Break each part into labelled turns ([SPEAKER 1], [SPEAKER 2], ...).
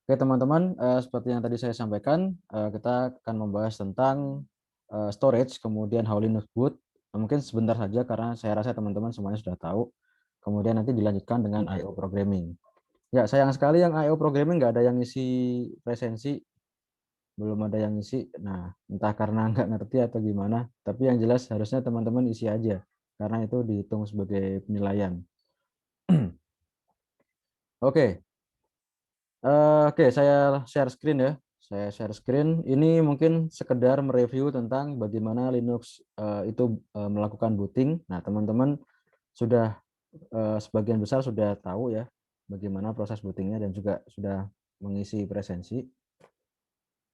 [SPEAKER 1] Oke teman-teman, seperti yang tadi saya sampaikan, kita akan membahas tentang storage, kemudian how Linux boot. Mungkin sebentar saja karena saya rasa teman-teman semuanya sudah tahu. Kemudian nanti dilanjutkan dengan I/O programming. Ya, sayang sekali yang I/O programming nggak ada yang ngisi presensi, belum ada yang ngisi. Nah, entah karena nggak ngerti atau gimana, tapi yang jelas harusnya teman-teman isi aja, karena itu dihitung sebagai penilaian. Oke, oke, saya share screen ya. Saya share screen. Ini mungkin sekedar mereview tentang bagaimana Linux itu melakukan booting. Nah, teman-teman sudah sebagian besar sudah tahu ya bagaimana proses bootingnya dan juga sudah mengisi presensi.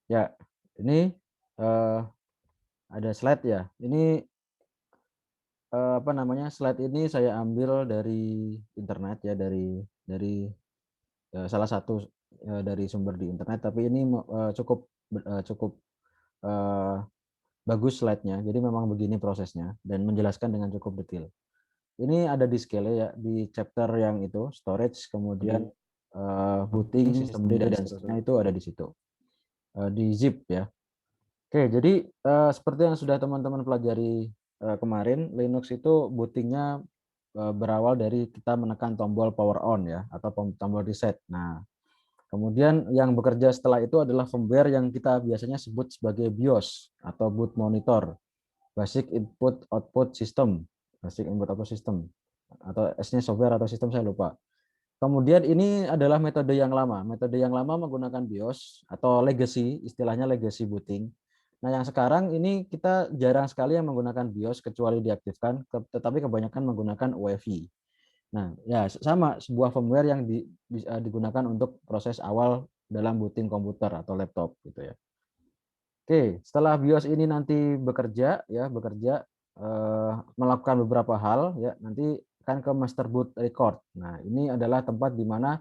[SPEAKER 1] Ya, ini ada slide ya. Ini apa namanya? Slide ini saya ambil dari internet ya, dari salah satu dari sumber di internet. Tapi ini cukup eh, bagus slide-nya. Jadi memang begini prosesnya dan menjelaskan dengan cukup detail. Ini ada di scale ya, di chapter yang itu storage, kemudian booting, sistem D dan seterusnya itu ada di situ. Di zip ya. Oke, jadi seperti yang sudah teman-teman pelajari kemarin, Linux itu bootingnya berawal dari kita menekan tombol power on ya, atau tombol reset. Nah, kemudian yang bekerja setelah itu adalah firmware yang kita biasanya sebut sebagai BIOS atau boot monitor, basic input output system, basic input output system, atau S-nya software atau sistem saya lupa. Kemudian ini adalah metode yang lama. Metode yang lama menggunakan BIOS atau legacy, istilahnya legacy booting. Nah, yang sekarang ini kita jarang sekali yang menggunakan BIOS kecuali diaktifkan, tetapi kebanyakan menggunakan UEFI. Nah, ya sama sebuah firmware yang bisa digunakan untuk proses awal dalam booting komputer atau laptop gitu ya. Oke, setelah BIOS ini nanti bekerja ya, melakukan beberapa hal ya, nanti akan ke master boot record. Nah, ini adalah tempat di mana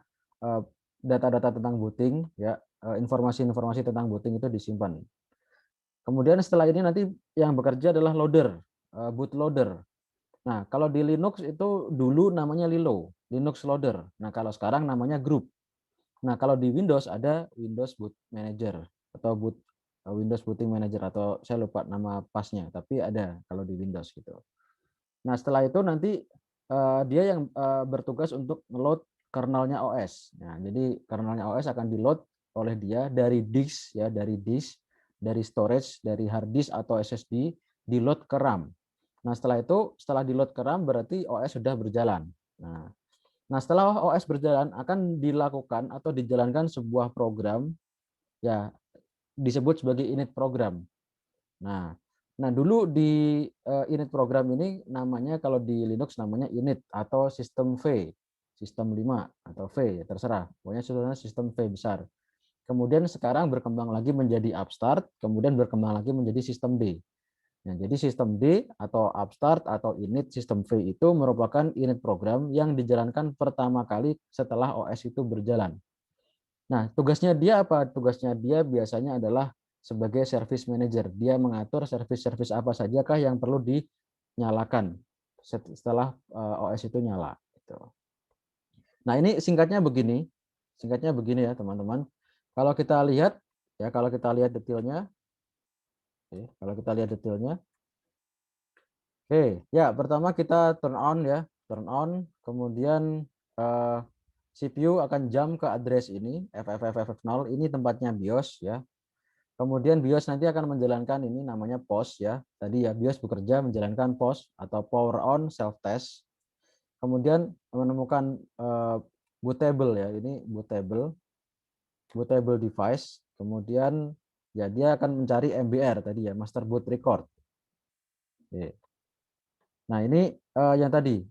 [SPEAKER 1] data-data tentang booting ya, informasi-informasi tentang booting itu disimpan. Kemudian setelah ini nanti yang bekerja adalah loader, bootloader. Nah, kalau di Linux itu dulu namanya Lilo, Linux loader. Nah, kalau sekarang namanya group. Nah, kalau di Windows ada Windows Boot Manager atau Windows Booting Manager, atau saya lupa nama pasnya, tapi ada kalau di Windows gitu. Nah, setelah itu nanti dia yang bertugas untuk nge-load kernelnya OS. Nah, jadi kernelnya OS akan di-load oleh dia dari disk ya, dari storage, dari hard disk atau SSD, di-load ke RAM. Nah, setelah di-load ke RAM berarti OS sudah berjalan. Nah, setelah OS berjalan akan dilakukan atau dijalankan sebuah program ya, disebut sebagai init program. Nah, dulu di init program ini namanya, kalau di Linux namanya init atau sistem V, sistem 5 atau V, ya terserah. Pokoknya sebenarnya sistem V besar. Kemudian sekarang berkembang lagi menjadi upstart, kemudian berkembang lagi menjadi sistem D. Nah, jadi sistem D atau upstart atau init sistem V itu merupakan init program yang dijalankan pertama kali setelah OS itu berjalan. Nah, tugasnya dia apa? Tugasnya dia biasanya adalah sebagai service manager. Dia mengatur service-service apa sajakah yang perlu dinyalakan setelah OS itu nyala. Gitu. Nah, ini singkatnya begini ya teman-teman. Kalau kita lihat ya, kalau kita lihat detailnya, kalau kita lihat detailnya, oke, ya pertama kita turn on ya, turn on, kemudian CPU akan jump ke address ini, FFFF0, ini tempatnya BIOS ya. Kemudian BIOS nanti akan menjalankan ini namanya POS ya. Tadi ya BIOS bekerja menjalankan POS atau power on self test. Kemudian menemukan bootable ya, ini bootable device. Kemudian ya dia akan mencari MBR tadi ya, master boot record. Oke. Nah, ini yang tadi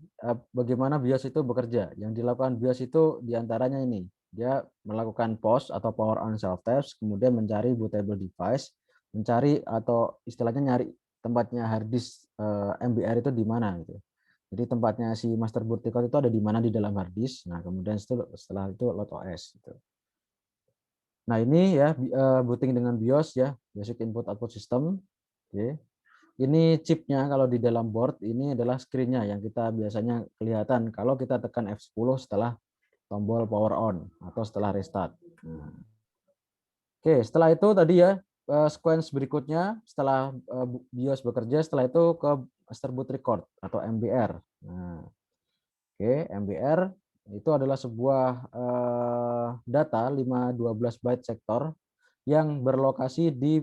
[SPEAKER 1] bagaimana BIOS itu bekerja. Yang dilakukan BIOS itu diantaranya ini. Dia melakukan POS atau power on self test, kemudian mencari bootable device, mencari atau istilahnya nyari tempatnya hard disk MBR itu di mana gitu. Jadi tempatnya si master boot record itu ada di mana di dalam hard disk. Nah, kemudian setelah itu load OS gitu. Nah, ini ya booting dengan BIOS ya, basic input output system. Oke. Ini chipnya, kalau di dalam board ini adalah screen-nya yang kita biasanya kelihatan kalau kita tekan F10 setelah tombol power on atau setelah restart. Nah, Oke, setelah itu tadi ya sequence berikutnya setelah BIOS bekerja, setelah itu ke master boot record atau MBR. Nah, oke, MBR itu adalah sebuah data 512 byte sektor yang berlokasi di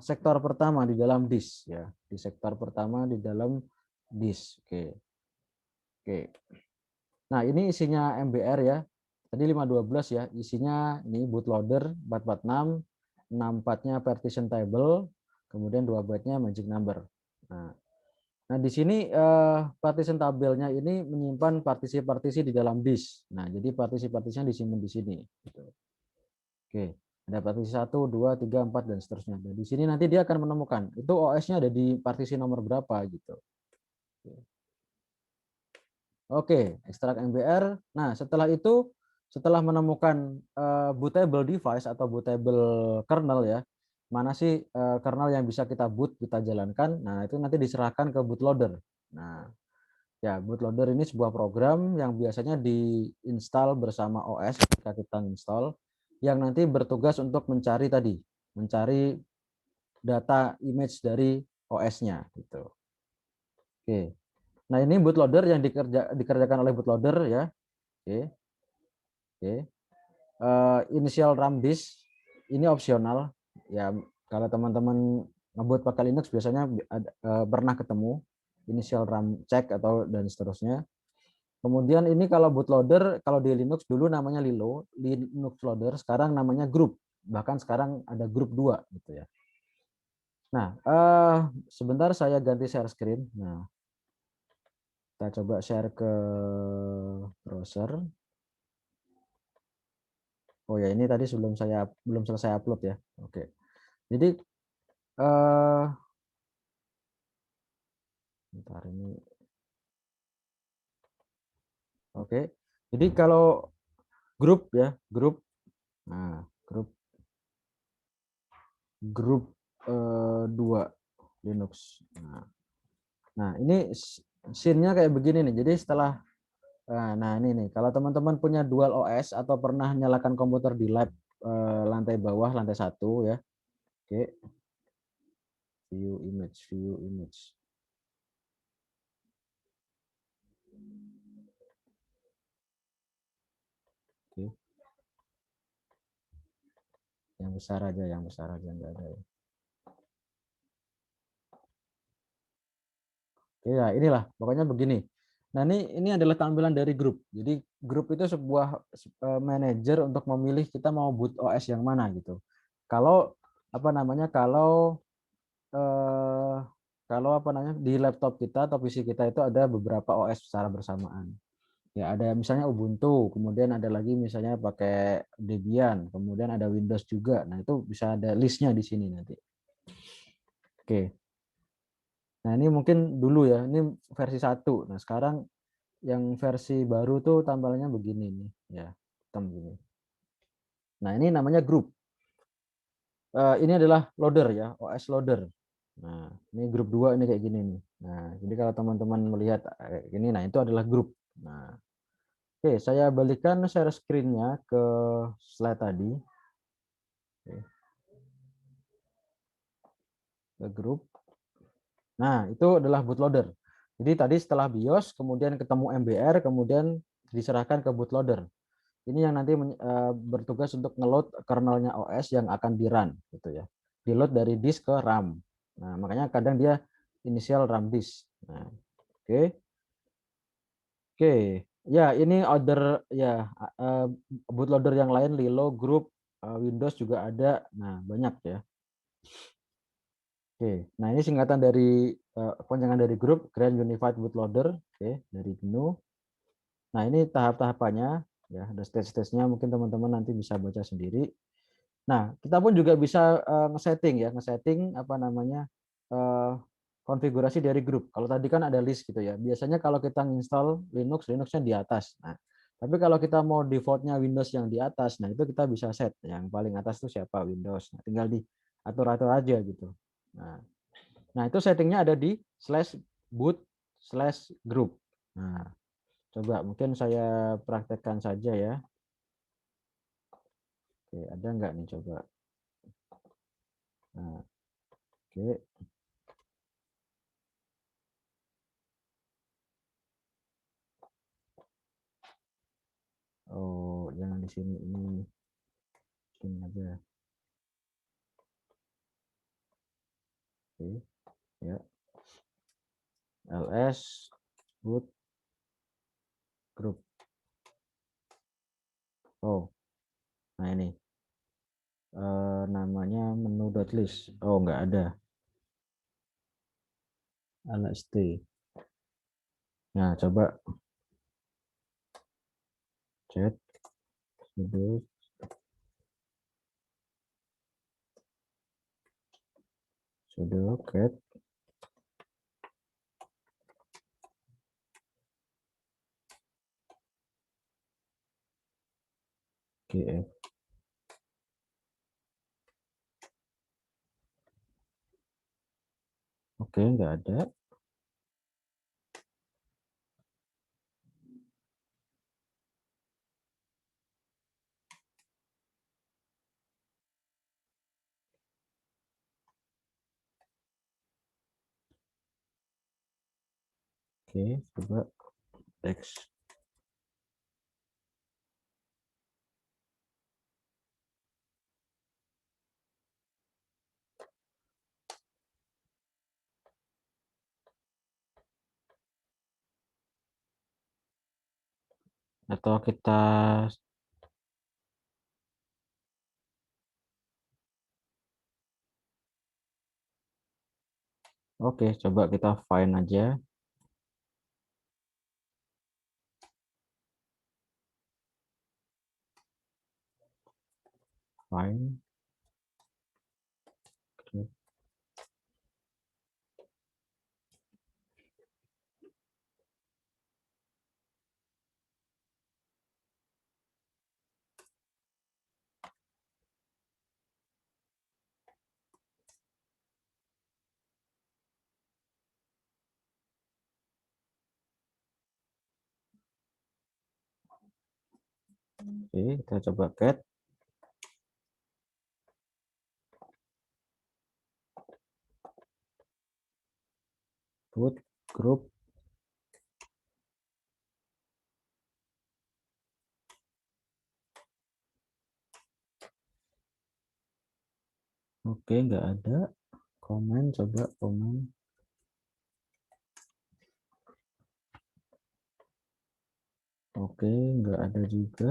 [SPEAKER 1] sektor pertama di dalam disk ya, di sektor pertama di dalam disk. Oke. Oke. Nah, ini isinya MBR ya. Tadi 512 ya, isinya ini bootloader 446, 64-nya partition table, kemudian 2 byte-nya magic number. Nah, di sini partition tabelnya ini menyimpan partisi-partisi di dalam disk. Nah, jadi partisi-partisinya disimpan di sini gitu. Oke. Ada partisi 1, 2, 3, 4 dan seterusnya. Dan di sini nanti dia akan menemukan itu OS-nya ada di partisi nomor berapa gitu. Oke, ekstrak MBR. Nah, setelah itu, setelah menemukan bootable device atau bootable kernel ya, mana sih kernel yang bisa kita boot, kita jalankan. Nah, itu nanti diserahkan ke bootloader. Nah, ya bootloader ini sebuah program yang biasanya diinstal bersama OS ketika kita install, yang nanti bertugas untuk mencari tadi, mencari data image dari OS-nya gitu. Oke. Nah, ini bootloader yang dikerjakan oleh bootloader ya. Oke. Oke. Initial RAM disk ini opsional ya, kalau teman-teman ngebuat pakai Linux biasanya pernah ketemu initial RAM check atau dan seterusnya. Kemudian ini kalau bootloader, kalau di Linux dulu namanya Lilo, Linux loader, sekarang namanya group. Bahkan sekarang ada group 2 gitu ya. Nah, sebentar saya ganti share screen. Nah, kita coba share ke browser. Oh ya, ini tadi belum selesai upload ya. Oke. Jadi bentar ini. Oke. Jadi kalau grup ya, grup. Nah, grup 2 Linux. Nah, ini scene-nya kayak begini nih. Jadi setelah nah ini nih, kalau teman-teman punya dual OS atau pernah nyalakan komputer di lab lantai bawah, lantai 1 ya. Oke, view image. Oke. Yang besar aja enggak ada ya. Ya, inilah pokoknya begini. Nah, ini adalah tampilan dari grup. Jadi grup itu sebuah manajer untuk memilih kita mau boot OS yang mana gitu. Kalau apa namanya? Eh, kalau apa namanya? Di laptop kita atau PC kita itu ada beberapa OS secara bersamaan. Ya, ada misalnya Ubuntu, kemudian ada lagi misalnya pakai Debian, kemudian ada Windows juga. Nah, itu bisa ada listnya di sini nanti. Oke. Nah, ini mungkin dulu ya, ini versi 1. Nah, sekarang yang versi baru tuh tampilannya begini nih, ya, hitam gini. Nah, ini namanya grup. Ini adalah loader ya, OS loader. Nah, ini grup 2 ini kayak gini nih. Nah, jadi kalau teman-teman melihat ini, nah itu adalah grup. Nah, oke, saya balikkan share screen-nya ke slide tadi. Oke, ke grup. Nah, itu adalah bootloader. Jadi tadi setelah BIOS, kemudian ketemu MBR, kemudian diserahkan ke bootloader. Ini yang nanti bertugas untuk ngeload kernelnya OS yang akan di-run gitu ya. Di-load dari disk ke RAM. Nah, makanya kadang dia initial RAM disk. Nah, oke. Oke. Ya, ini order ya bootloader yang lain Lilo, Group, Windows juga ada. Nah, banyak ya. Oke. Nah, ini singkatan dari panjangan dari grup Grand Unified Bootloader, oke, dari GNU. Nah, ini tahap-tahapannya ya, ada stage-stage-nya, mungkin teman-teman nanti bisa baca sendiri. Nah, kita pun juga bisa nge-setting ya, nge-setting apa namanya konfigurasi dari grup. Kalau tadi kan ada list gitu ya. Biasanya kalau kita install Linux, Linuxnya di atas. Nah, tapi kalau kita mau defaultnya Windows yang di atas, nah itu kita bisa set. Yang paling atas itu siapa Windows. Nah, tinggal diatur-atur aja gitu. Nah, itu settingnya ada di /boot/group. Nah, coba mungkin saya praktekkan saja ya. Oke, ada nggak nih coba? Nah, oke. Oh, jangan di sini, ini sini aja. Oke, ya. LS boot group. Oh, nah ini namanya menu.list. Oh, nggak ada. LST. Nah, coba chat sudo cat gf. Oke, nggak ada. Oke, coba text. Atau kita, oke, coba kita find aja. Find. Oke, kita coba cat boot group. Oke, nggak ada. Komen, coba komen. Oke, nggak ada juga.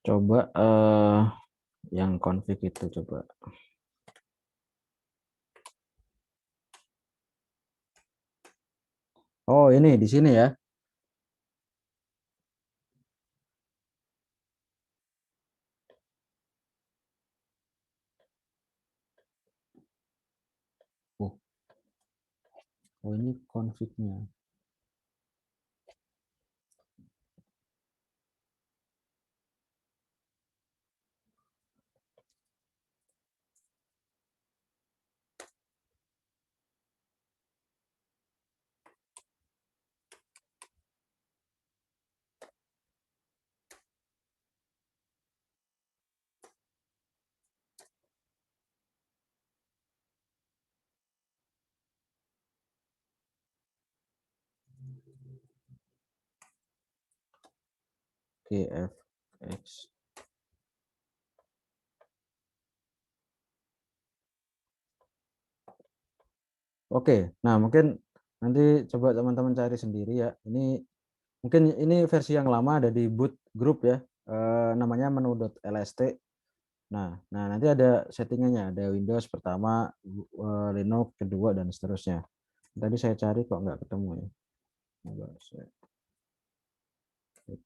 [SPEAKER 1] Coba yang config itu coba. Oh, ini di sini ya. Oh, oh ini config-nya. GFX. Oke, nah mungkin nanti coba teman-teman cari sendiri ya. Ini mungkin ini versi yang lama ada di boot group ya. Namanya menu.lst. Nah, nanti ada settingannya, ada Windows pertama, Linux kedua dan seterusnya. Tadi saya cari kok nggak ketemu ya. Coba saya klik.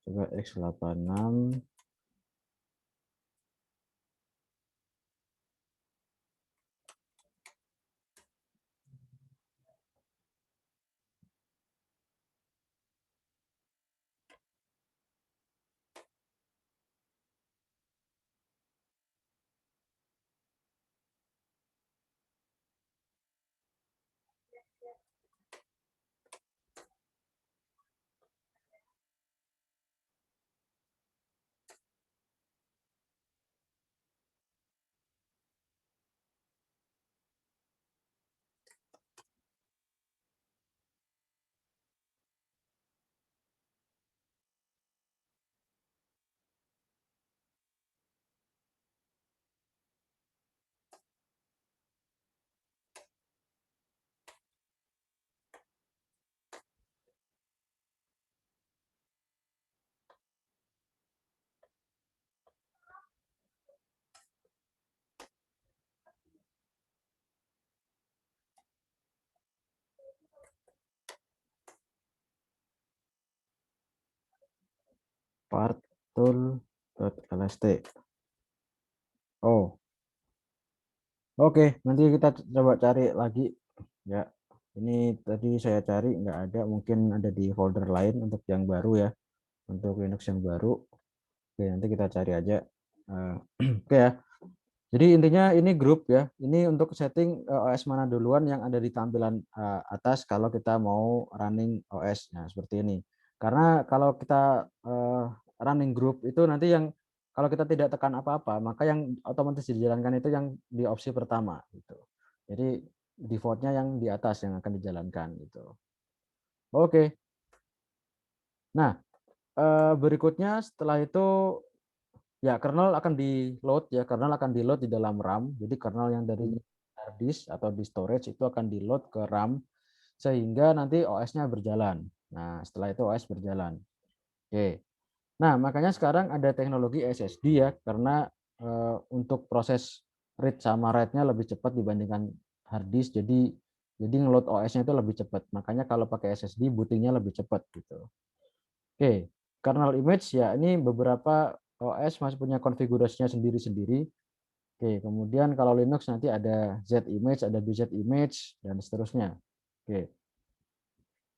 [SPEAKER 1] Coba X86. Part.tool.lst. Oh, oke. Nanti kita coba cari lagi ya. Ini tadi saya cari nggak ada, mungkin ada di folder lain untuk yang baru ya, untuk Linux yang baru. Oke, nanti kita cari aja. Oke ya. Jadi intinya ini grup ya. Ini untuk setting OS mana duluan yang ada di tampilan atas kalau kita mau running OS. Nah, seperti ini. Karena kalau kita running group itu nanti yang kalau kita tidak tekan apa-apa, maka yang otomatis dijalankan itu yang di opsi pertama gitu. Jadi defaultnya yang di atas yang akan dijalankan gitu. Oke. Nah, berikutnya setelah itu ya, kernel akan di-load ya, kernel akan di-load di dalam RAM. Jadi kernel yang dari hard disk atau di storage itu akan di-load ke RAM sehingga nanti OS-nya berjalan. Nah, setelah itu OS berjalan. Oke. Nah, makanya sekarang ada teknologi SSD ya, karena untuk proses read sama write-nya lebih cepat dibandingkan hard disk. Jadi nge-load OS-nya itu lebih cepat. Makanya kalau pakai SSD booting-nya lebih cepat gitu. Oke, kernel image ya ini beberapa OS masih punya konfigurasinya sendiri-sendiri. Oke, kemudian kalau Linux nanti ada Z image, ada BZ image dan seterusnya. Oke.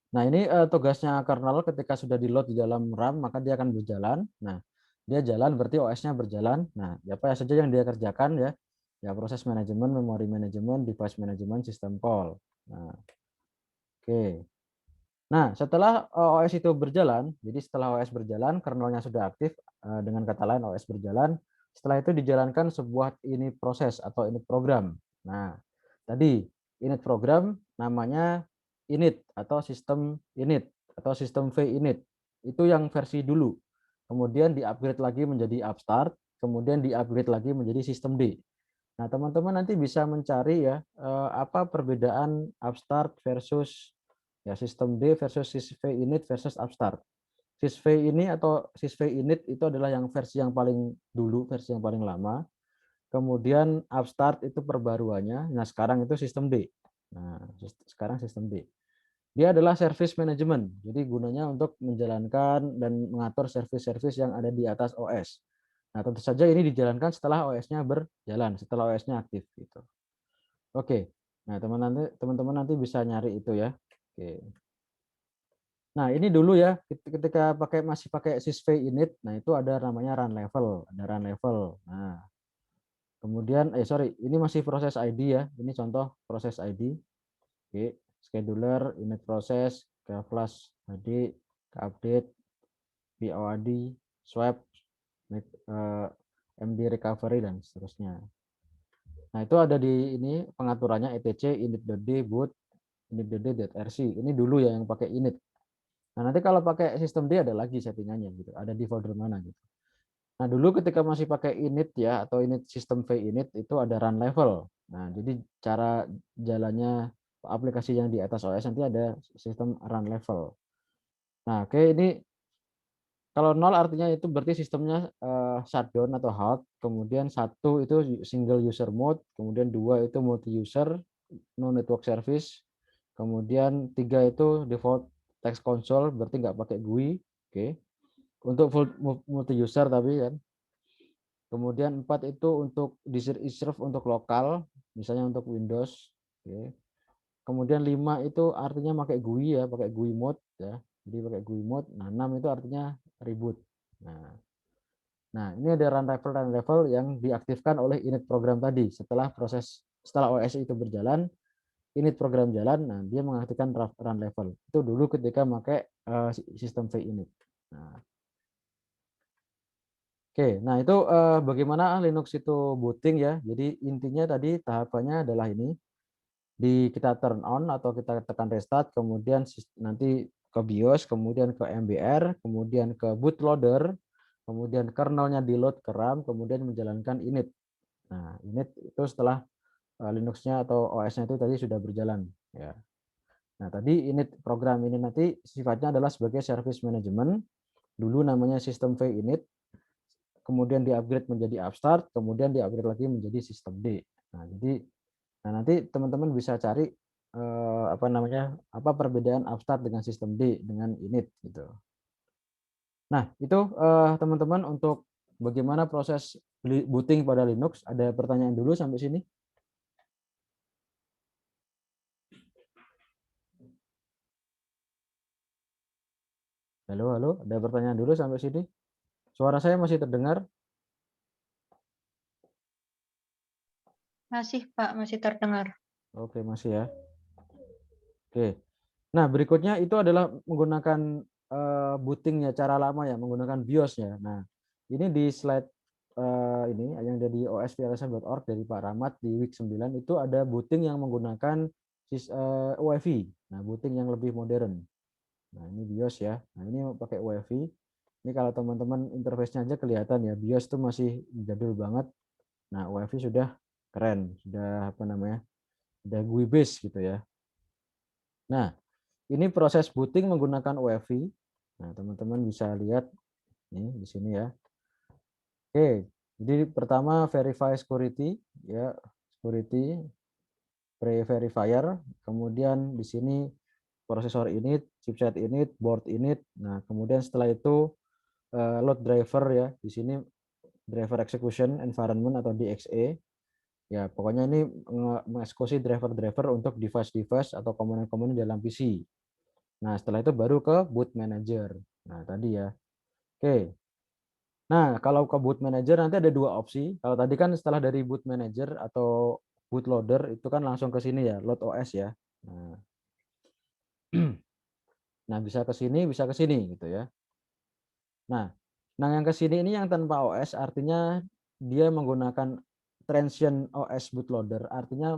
[SPEAKER 1] Nah, ini tugasnya kernel ketika sudah di-load di dalam RAM maka dia akan berjalan. Nah, dia jalan berarti OS-nya berjalan. Nah, apa saja yang dia kerjakan ya? Ya proses manajemen, memori manajemen, device management, system call. Nah, oke. Nah, setelah OS itu berjalan, jadi setelah OS berjalan, kernelnya sudah aktif, dengan kata lain OS berjalan, setelah itu dijalankan sebuah init proses atau init program. Nah, tadi init program namanya init atau sistem init atau sistem vinit. Itu yang versi dulu. Kemudian di-upgrade lagi menjadi upstart, kemudian di-upgrade lagi menjadi sistem D. Nah, teman-teman nanti bisa mencari ya, apa perbedaan upstart versus ya sistem D versus sysv init versus upstart. Sysv ini atau sysv init itu adalah yang versi yang paling dulu, versi yang paling lama. Kemudian upstart itu perbaruannya. Nah, sekarang itu sistem D. Nah, sekarang sistem D. Dia adalah service management. Jadi gunanya untuk menjalankan dan mengatur service-service yang ada di atas OS. Nah, tentu saja ini dijalankan setelah OS-nya berjalan, setelah OS-nya aktif gitu. Oke. Nah, teman-teman nanti bisa nyari itu ya. Oke. Nah, ini dulu ya ketika masih pakai sysv init, nah itu ada namanya run level, ada run level. Nah, kemudian sorry, ini masih proses ID ya. Ini contoh proses ID. Oke, scheduler, init proses, ke flash HD, ke update, POAD, swap, MD recovery dan seterusnya. Nah, itu ada di ini pengaturannya etc init.d boot init.d.rc. Ini dulu ya yang pakai init. Nah, nanti kalau pakai sistem D ada lagi settingannya gitu. Ada di folder mana gitu. Nah, dulu ketika masih pakai init ya atau init sistem vinit itu ada run level. Nah, jadi cara jalannya aplikasi yang di atas OS nanti ada sistem run level. Nah, oke ini kalau nol artinya itu berarti sistemnya shutdown atau halt, kemudian satu itu single user mode, kemudian dua itu multi user, no network service, kemudian tiga itu default text console berarti nggak pakai GUI, oke. Untuk full multi user tapi kan. Kemudian 4 itu untuk reserve untuk lokal, misalnya untuk Windows. Oke. Kemudian 5 itu artinya pakai GUI ya, pakai GUI mode ya. Jadi pakai GUI mode. Nah, 6 itu artinya reboot. Nah, ini ada run level yang diaktifkan oleh init program tadi setelah OS itu berjalan. init program jalan, nah dia mengaktifkan run level. Itu dulu ketika pakai sistem vinit. Nah, oke, nah itu bagaimana Linux itu booting ya. Jadi intinya tadi tahapannya adalah ini. Kita turn on atau kita tekan restart, kemudian nanti ke BIOS, kemudian ke MBR, kemudian ke bootloader, kemudian kernelnya di load ke RAM, kemudian menjalankan init. Nah, init itu setelah Linux-nya atau OS-nya itu tadi sudah berjalan. Ya. Nah, tadi init program ini nanti sifatnya adalah sebagai service management. Dulu namanya sistem V init, kemudian di-upgrade menjadi upstart, kemudian di-upgrade lagi menjadi sistem D. Nah, jadi nanti teman-teman bisa cari apa namanya, apa perbedaan upstart dengan sistem D dengan init gitu. Nah, itu teman-teman untuk bagaimana proses booting pada Linux. Ada pertanyaan dulu sampai sini? Halo, halo, ada pertanyaan dulu sampai sini? Suara saya masih terdengar?
[SPEAKER 2] Masih, Pak, masih terdengar.
[SPEAKER 1] Oke, masih ya. Oke. Nah, berikutnya itu adalah menggunakan bootingnya cara lama ya, menggunakan BIOS-nya. Nah, ini di slide ini yang ada di osplsm.org dari Pak Rahmat di week 9 itu ada booting yang menggunakan UEFI. Nah, booting yang lebih modern. Nah, ini BIOS ya. Nah, ini pakai UEFI. Ini kalau teman-teman interface-nya aja kelihatan ya, BIOS itu masih jadul banget. Nah, UEFI sudah keren, sudah apa namanya? Sudah GUI base gitu ya. Nah, ini proses booting menggunakan UEFI. Nah, teman-teman bisa lihat nih di sini ya. Oke, jadi pertama verify security ya, security pre-verifier, kemudian di sini prosesor init, chipset init, board init. Nah, kemudian setelah itu load driver ya, di sini driver execution environment atau DXE. Ya, pokoknya ini mengeksekusi driver-driver untuk device-device atau komponen-komponen dalam PC. Nah, setelah itu baru ke boot manager. Nah, tadi ya. Oke. Nah, kalau ke boot manager nanti ada dua opsi. Kalau tadi kan setelah dari boot manager atau bootloader itu kan langsung ke sini ya, load OS ya. Nah, nah bisa ke sini, bisa ke sini gitu ya. Nah, yang ke sini ini yang tanpa OS artinya dia menggunakan transient OS bootloader, artinya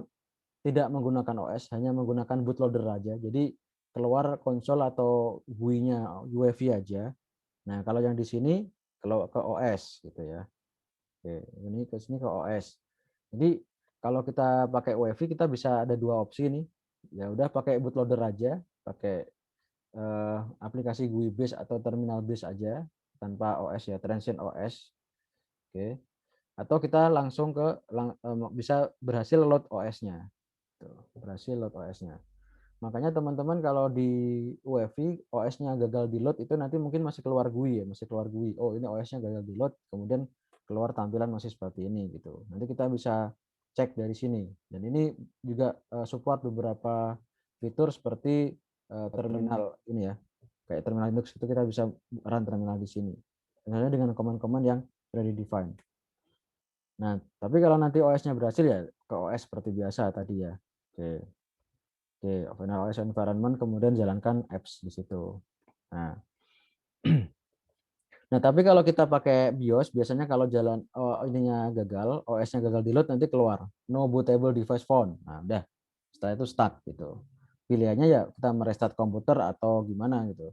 [SPEAKER 1] tidak menggunakan OS, hanya menggunakan bootloader aja. Jadi keluar konsol atau GUI-nya UEFI aja. Nah, kalau yang di sini kalau ke OS gitu ya. Oke, ini ke sini ke OS. Jadi kalau kita pakai UEFI kita bisa ada dua opsi nih. Ya udah pakai bootloader aja, pakai aplikasi GUI base atau terminal base aja tanpa OS ya, transient OS. Oke. Atau kita langsung bisa berhasil load OS-nya. Berhasil load OS-nya. Makanya teman-teman kalau di UEFI OS-nya gagal di load itu nanti mungkin masih keluar GUI ya, masih keluar GUI. Oh, ini OS-nya gagal di load, kemudian keluar tampilan masih seperti ini gitu. Nanti kita bisa cek dari sini. Dan ini juga support beberapa fitur seperti terminal ini ya. Kayak terminal Linux itu kita bisa run terminal di sini. Misalnya dengan command-command yang ready define. Nah, tapi kalau nanti OS-nya berhasil ya ke OS seperti biasa tadi ya. Oke. Oke, final OS environment kemudian jalankan apps di situ. Nah, nah tapi kalau kita pakai BIOS biasanya kalau jalan ininya gagal, OS-nya gagal di load nanti keluar no bootable device found. Nah, udah. Setelah itu stuck gitu. Pilihannya ya kita merestart komputer atau gimana gitu.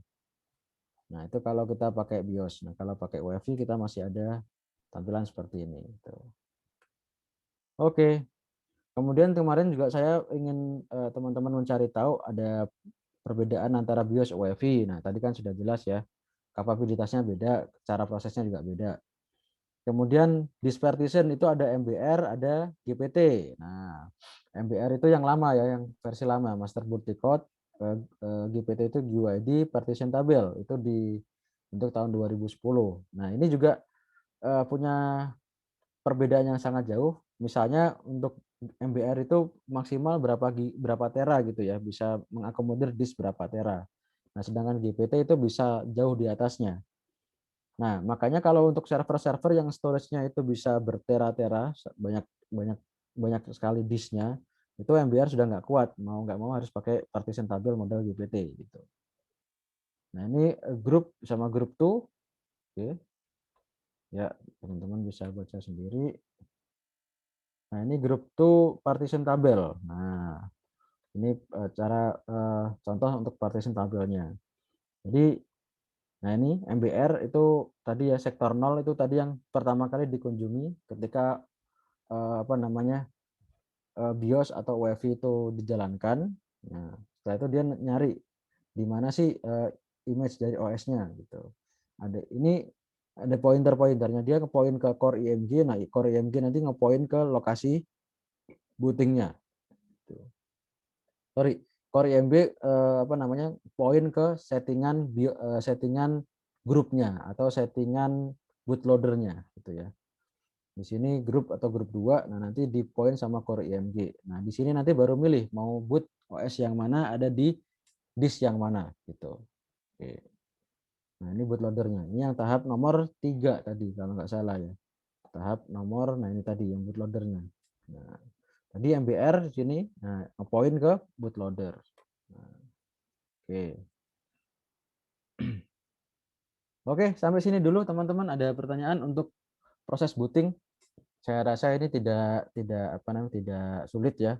[SPEAKER 1] Nah, itu kalau kita pakai BIOS. Nah, kalau pakai UEFI kita masih ada tampilan seperti ini gitu. Oke. Kemudian kemarin juga saya ingin teman-teman mencari tahu ada perbedaan antara BIOS UEFI. Nah, tadi kan sudah jelas ya, kapabilitasnya beda, cara prosesnya juga beda. Kemudian disk partition itu ada MBR, ada GPT. Nah, MBR itu yang lama ya, yang versi lama, master boot decode. GPT itu GUID partition table, itu untuk tahun 2010. Nah, ini juga punya perbedaan yang sangat jauh. Misalnya untuk MBR itu maksimal berapa tera gitu ya, bisa mengakomodir disk berapa tera. Nah, sedangkan GPT itu bisa jauh di atasnya. Nah, makanya kalau untuk server-server yang storage-nya itu bisa bertera-tera, banyak banyak banyak sekali disknya, itu MBR sudah nggak kuat, mau nggak mau harus pakai partition table model GPT gitu. Nah ini grup sama grup tuh, oke, ya teman-teman bisa baca sendiri. Nah ini grup tuh partition tabel. Nah ini cara contoh untuk partition tabelnya. Jadi, nah ini MBR itu tadi ya sektor 0 itu tadi yang pertama kali dikunjungi ketika apa namanya BIOS atau UEFI itu dijalankan. Nah, setelah itu dia nyari di mana sih image dari OS-nya gitu. Ada pointer-pointernya, dia ngepoin ke core IMG. Nah, core IMG nanti ngepoin ke lokasi bootingnya. Gitu. Sorry, core IMG apa namanya poin ke settingan grupnya atau settingan bootloadernya gitu ya. Di sini grup atau grup 2, nah nanti di poin sama core IMG. Nah, di sini nanti baru milih mau boot OS yang mana ada di disk yang mana gitu. Oke. Nah, ini bootloadernya. Ini yang tahap nomor 3 tadi kalau nggak salah ya. Tahap nomor, nah ini tadi yang bootloadernya. Nah, tadi MBR di sini, nah ngepoin ke bootloader. Nah, oke. Oke, sampai sini dulu teman-teman. Ada pertanyaan untuk proses booting? Saya rasa ini tidak apa namanya tidak sulit ya.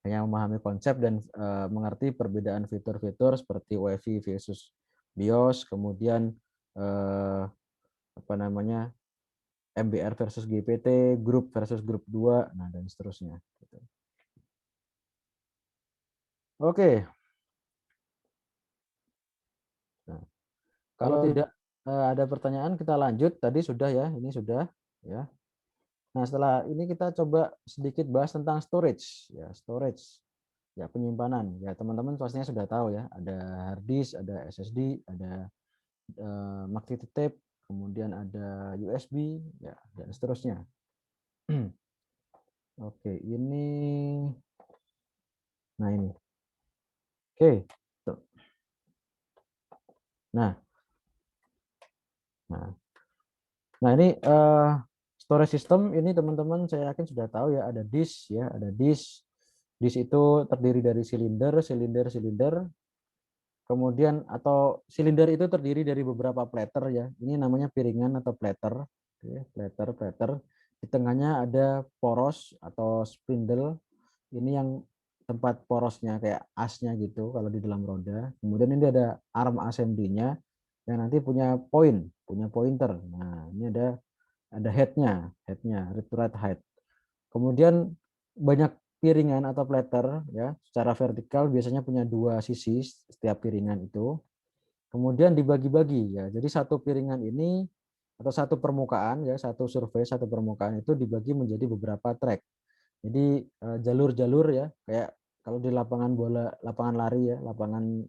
[SPEAKER 1] Hanya memahami konsep dan mengerti perbedaan fitur-fitur seperti UEFI versus BIOS, kemudian apa namanya MBR versus GPT, grup versus grup 2, nah dan seterusnya. Gitu. Oke, nah, kalau tidak ada pertanyaan kita lanjut. Tadi sudah ya, ini sudah ya. Nah setelah ini kita coba sedikit bahas tentang storage ya, storage. Ya, penyimpanan. Ya, teman-teman pastinya sudah tahu ya, ada hard disk, ada SSD, ada magnetic tape, kemudian ada USB, ya, dan seterusnya. Oke, ini, nah ini. Oke, tuh. Nah, nah, nah ini storage system ini teman-teman saya yakin sudah tahu ya, ada disk ya, ada disk. Disk itu terdiri dari silinder, silinder, silinder. Kemudian atau silinder itu terdiri dari beberapa plater ya. Ini namanya piringan atau plater. Oke, plater, plater. Di tengahnya ada poros atau spindle. Ini yang tempat porosnya kayak asnya gitu kalau di dalam roda. Kemudian ini ada arm assembly-nya yang nanti punya punya pointer. Nah, ini ada head-nya, read to write height. Kemudian banyak piringan atau plater ya, secara vertikal biasanya punya 2 sisi setiap piringan itu. Kemudian dibagi-bagi ya. Jadi satu piringan ini atau satu permukaan ya, satu surface, satu permukaan itu dibagi menjadi beberapa track. Jadi jalur-jalur ya, kayak kalau di lapangan bola, lapangan lari ya, lapangan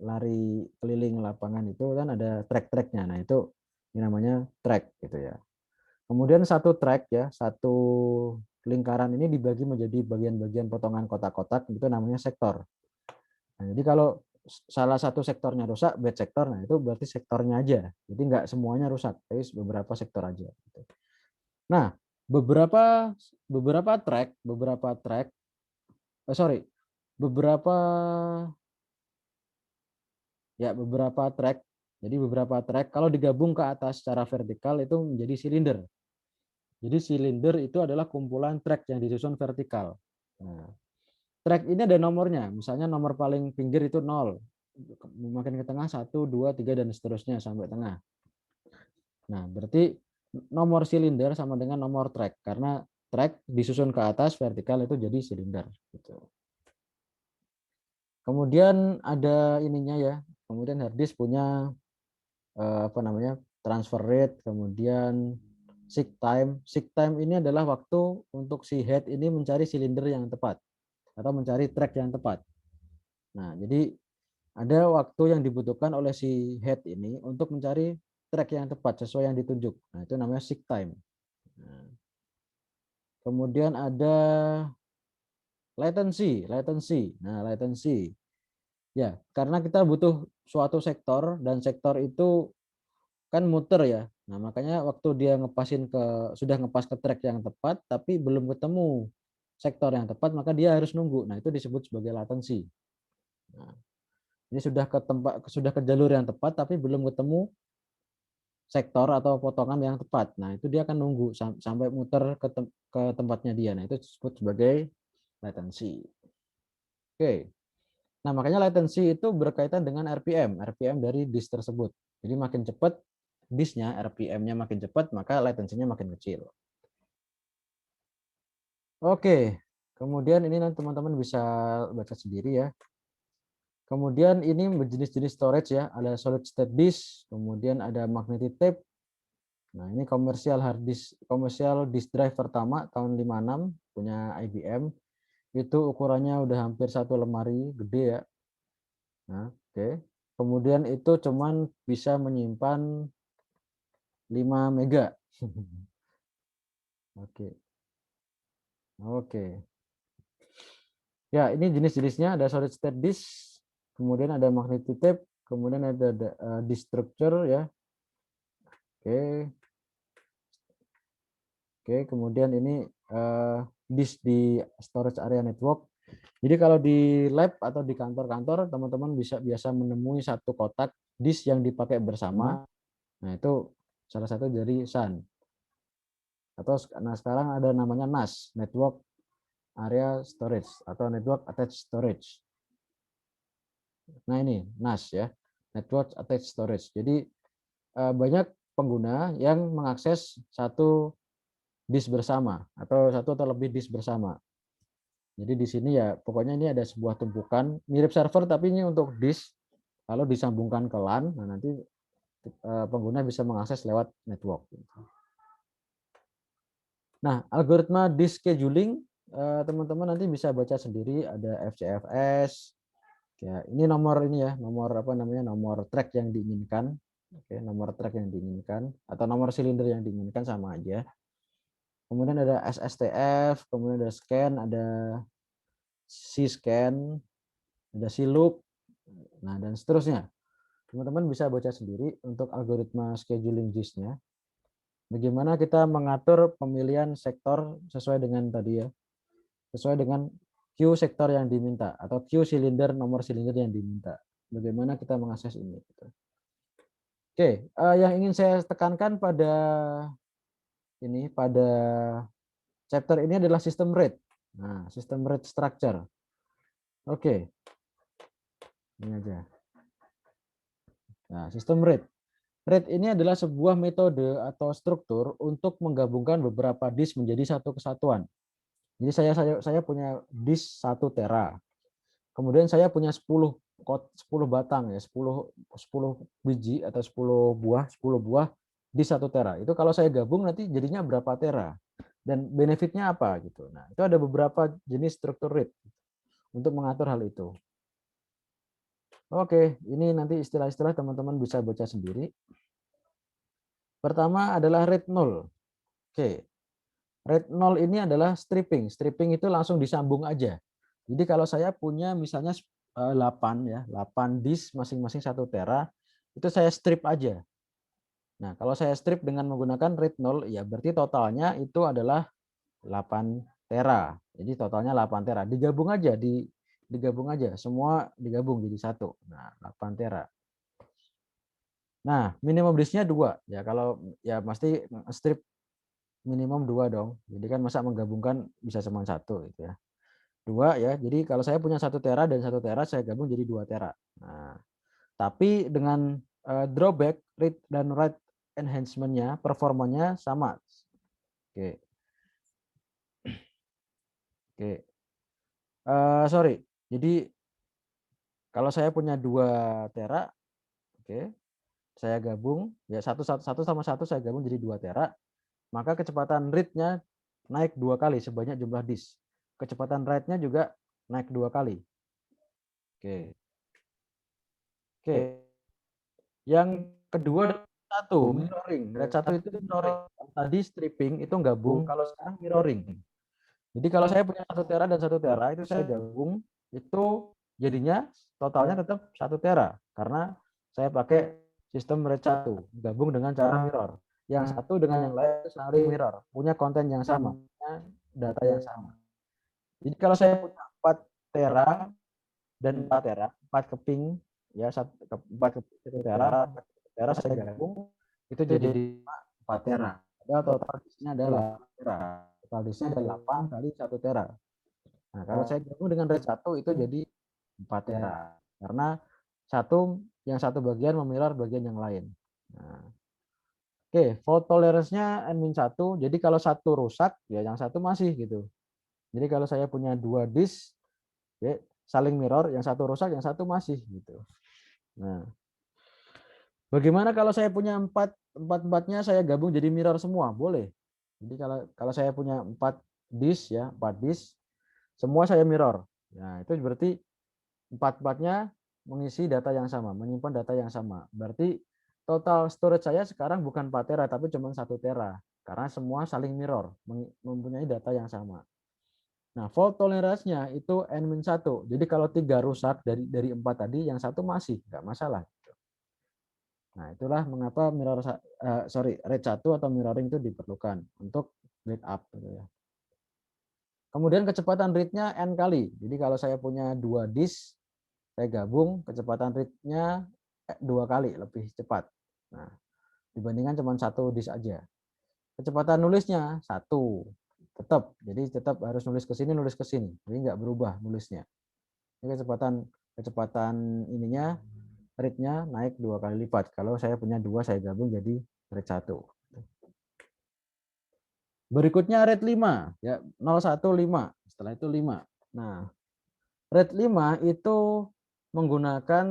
[SPEAKER 1] lari keliling lapangan itu kan ada track-tracknya. Nah, itu ini namanya track gitu ya. Kemudian satu track ya, satu lingkaran ini dibagi menjadi bagian-bagian potongan kotak-kotak, itu namanya sektor. Nah, jadi kalau salah satu sektornya rusak, bad sektor, nah itu berarti sektornya aja. Jadi nggak semuanya rusak, tapi beberapa sektor aja. Gitu. Nah, beberapa beberapa track, sorry, beberapa beberapa track. Jadi beberapa track kalau digabung ke atas secara vertikal itu menjadi silinder. Jadi silinder itu adalah kumpulan track yang disusun vertikal. Nah, track ini ada nomornya, misalnya nomor paling pinggir itu 0, makin ke tengah 1, 2, 3 dan seterusnya sampai tengah. Nah, berarti nomor silinder sama dengan nomor track karena track disusun ke atas vertikal itu jadi silinder gitu. Kemudian ada ininya ya. Kemudian hard disk punya apa namanya? Transfer rate, kemudian seek time. Seek time ini adalah waktu untuk si head ini mencari silinder yang tepat atau mencari track yang tepat. Nah, jadi ada waktu yang dibutuhkan oleh si head ini untuk mencari track yang tepat sesuai yang ditunjuk. Nah, itu namanya seek time. Nah, kemudian ada latency, latency. Nah, latency. Ya, karena kita butuh suatu sektor dan sektor itu kan muter ya. Nah, makanya waktu dia sudah ngepas ke track yang tepat, tapi belum ketemu sektor yang tepat, maka dia harus nunggu. Nah, itu disebut sebagai latency. Nah, ini sudah ke jalur yang tepat, tapi belum ketemu sektor atau potongan yang tepat. Nah, itu dia akan nunggu sampai muter ke tempatnya dia. Nah, itu disebut sebagai latency. Oke. Nah, makanya latency itu berkaitan dengan RPM dari disk tersebut. Jadi makin cepat disknya, RPM-nya makin cepat, maka latensinya makin kecil. Oke. Kemudian ini nanti teman-teman bisa baca sendiri ya. Kemudian ini jenis-jenis storage ya, ada solid state disk, kemudian ada magnetic tape. Nah, ini komersial disk drive pertama tahun 56 punya IBM. Itu ukurannya udah hampir satu lemari, gede ya. Nah, oke. Kemudian itu cuman bisa menyimpan 5 mega. Oke. Oke. Ya, ini jenis-jenisnya ada solid state disk, kemudian ada magnetic tape, kemudian ada disk structure ya. Oke. Oke, kemudian ini disk di storage area network. Jadi kalau di lab atau di kantor-kantor, teman-teman biasa menemui satu kotak disk yang dipakai bersama. Nah, itu salah satu dari SAN. Atau sekarang ada namanya NAS, Network Area Storage atau Network Attached Storage. Nah, ini NAS ya, Network Attached Storage. Jadi banyak pengguna yang mengakses satu disk bersama atau satu atau lebih disk bersama. Jadi di sini ya pokoknya ini ada sebuah tumpukan mirip server tapi ini untuk disk. Kalau disambungkan ke LAN, nah nanti pengguna bisa mengakses lewat network. Nah, algoritma disk scheduling teman-teman nanti bisa baca sendiri, ada FCFS. Ya, ini nomor apa namanya? Nomor track yang diinginkan. Oke, nomor track yang diinginkan atau nomor silinder yang diinginkan sama aja. Kemudian ada SSTF, kemudian ada scan, ada C-scan, ada C-loop, nah dan seterusnya. Teman-teman bisa baca sendiri untuk algoritma scheduling disk-nya. Bagaimana kita mengatur pemilihan sektor sesuai dengan tadi ya, sesuai dengan Q sektor yang diminta atau Q silinder, nomor silinder yang diminta. Bagaimana kita mengakses ini. Oke, yang ingin saya tekankan pada chapter ini adalah sistem RAID. Nah, sistem RAID structure. Oke, ini aja. Nah, sistem RAID. RAID ini adalah sebuah metode atau struktur untuk menggabungkan beberapa disk menjadi satu kesatuan. Jadi saya punya disk 1 tera. Kemudian saya punya 10 batang ya, 10 biji atau 10 buah di 1 tera. Itu kalau saya gabung nanti jadinya berapa tera dan benefitnya apa gitu. Nah, itu ada beberapa jenis struktur RAID untuk mengatur hal itu. Oke, ini nanti istilah-istilah teman-teman bisa baca sendiri. Pertama adalah RAID 0. Oke. RAID 0 ini adalah stripping. Stripping itu langsung disambung aja. Jadi kalau saya punya misalnya 8 ya, 8 disk masing-masing 1 tera, itu saya strip aja. Nah, kalau saya strip dengan menggunakan RAID 0, ya berarti totalnya itu adalah 8 tera. Jadi totalnya 8 tera. Digabung aja, semua digabung jadi satu. Nah, 8 tera. Nah, minimum disknya 2. Ya kalau ya pasti strip minimum 2 dong. Jadi kan masa menggabungkan bisa cuma 1 gitu ya. 2 ya. Jadi kalau saya punya 1 tera dan 1 tera saya gabung jadi 2 tera. Nah, tapi dengan drawback read dan write enhancement-nya, performanya sama. Oke. Oke. Sorry. Jadi kalau saya punya 2 tera, oke, saya gabung ya satu sama satu saya gabung jadi 2 tera, maka kecepatan read-nya naik 2 kali sebanyak jumlah disk. Kecepatan write-nya juga naik 2 kali. Oke. Oke. Yang kedua mirroring. RAID 1 itu mirroring. Tadi stripping itu gabung, kalau sekarang mirroring. Jadi kalau saya punya 1 tera dan 1 tera itu saya gabung, itu jadinya totalnya tetap 1 tera karena saya pakai sistem RAID 1 gabung dengan cara mirror. yang satu dengan yang lain saling mirror, punya konten yang sama, punya data yang sama. Jadi kalau saya punya 4 tera dan 4 tera, 4 keping ya, 4 keping 1 tera, 4 tera saya gabung itu jadi 4 tera. Padahal total disknya adalah 8 tera. Total disknya ada 8 kali 1 tera. Nah, kalau saya gabung dengan RAID 1 itu jadi 4 tera. Karena yang satu bagian memirror bagian yang lain. Nah, oke, fault tolerance-nya N-1. Jadi kalau satu rusak, ya yang satu masih gitu. Jadi kalau saya punya 2 disk, ya, saling mirror, yang satu rusak, yang satu masih gitu. Nah, bagaimana kalau saya punya empatnya saya gabung jadi mirror semua? Boleh. Jadi kalau saya punya 4 disk ya, 4 disk, semua saya mirror. Nah, itu berarti empatnya mengisi data yang sama, menyimpan data yang sama. Berarti total storage saya sekarang bukan 4 tera tapi cuma 1 tera karena semua saling mirror, mempunyai data yang sama. Nah, fault tolerance-nya itu N-1. Jadi kalau 3 rusak dari 4 tadi, yang satu masih, nggak masalah. Nah, itulah mengapa RAID 1 atau mirroring itu diperlukan untuk backup gitu ya. Kemudian kecepatan read-nya N kali. Jadi kalau saya punya 2 disk, saya gabung, kecepatan read-nya 2 kali lebih cepat. Nah, dibandingkan cuma 1 disk aja. Kecepatan nulisnya 1. Jadi tetap harus nulis ke sini. Jadi nggak berubah nulisnya. Ini kecepatan ininya, read-nya naik 2 kali lipat. Kalau saya punya 2, saya gabung jadi RAID 1. Berikutnya RAID 5, ya 015. Setelah itu 5. Nah, RAID 5 itu menggunakan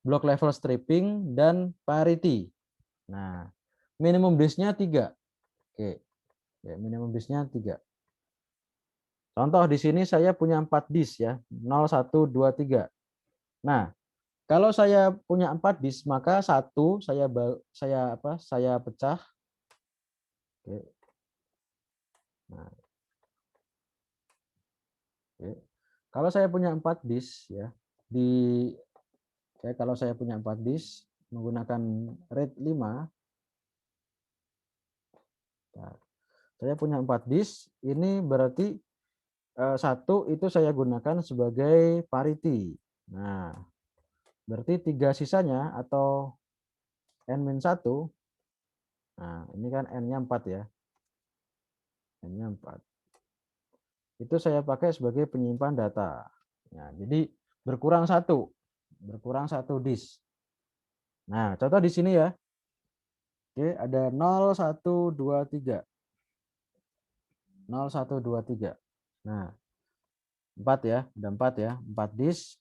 [SPEAKER 1] block level stripping dan parity. Nah, minimum disknya 3. Oke. Ya, minimum disknya 3. Contoh di sini saya punya 4 disk ya, 0, 1, 2, 3. Nah, kalau saya punya 4 disk, maka satu saya pecah. Oke. Nah, oke. Kalau saya punya 4 disk ya, kalau saya punya 4 disk menggunakan RAID 5, nah, saya punya 4 disk, ini berarti satu itu saya gunakan sebagai parity. Nah, berarti 3 sisanya atau N-1, nah ini kan N-nya 4 ya, N-nya 4. Itu saya pakai sebagai penyimpan data. Nah, jadi berkurang satu disk. Nah, contoh di sini ya. Oke, ada 0, 1, 2, 3. 0, 1, 2, 3. Nah, 4 ya, ada 4 ya, 4 disk.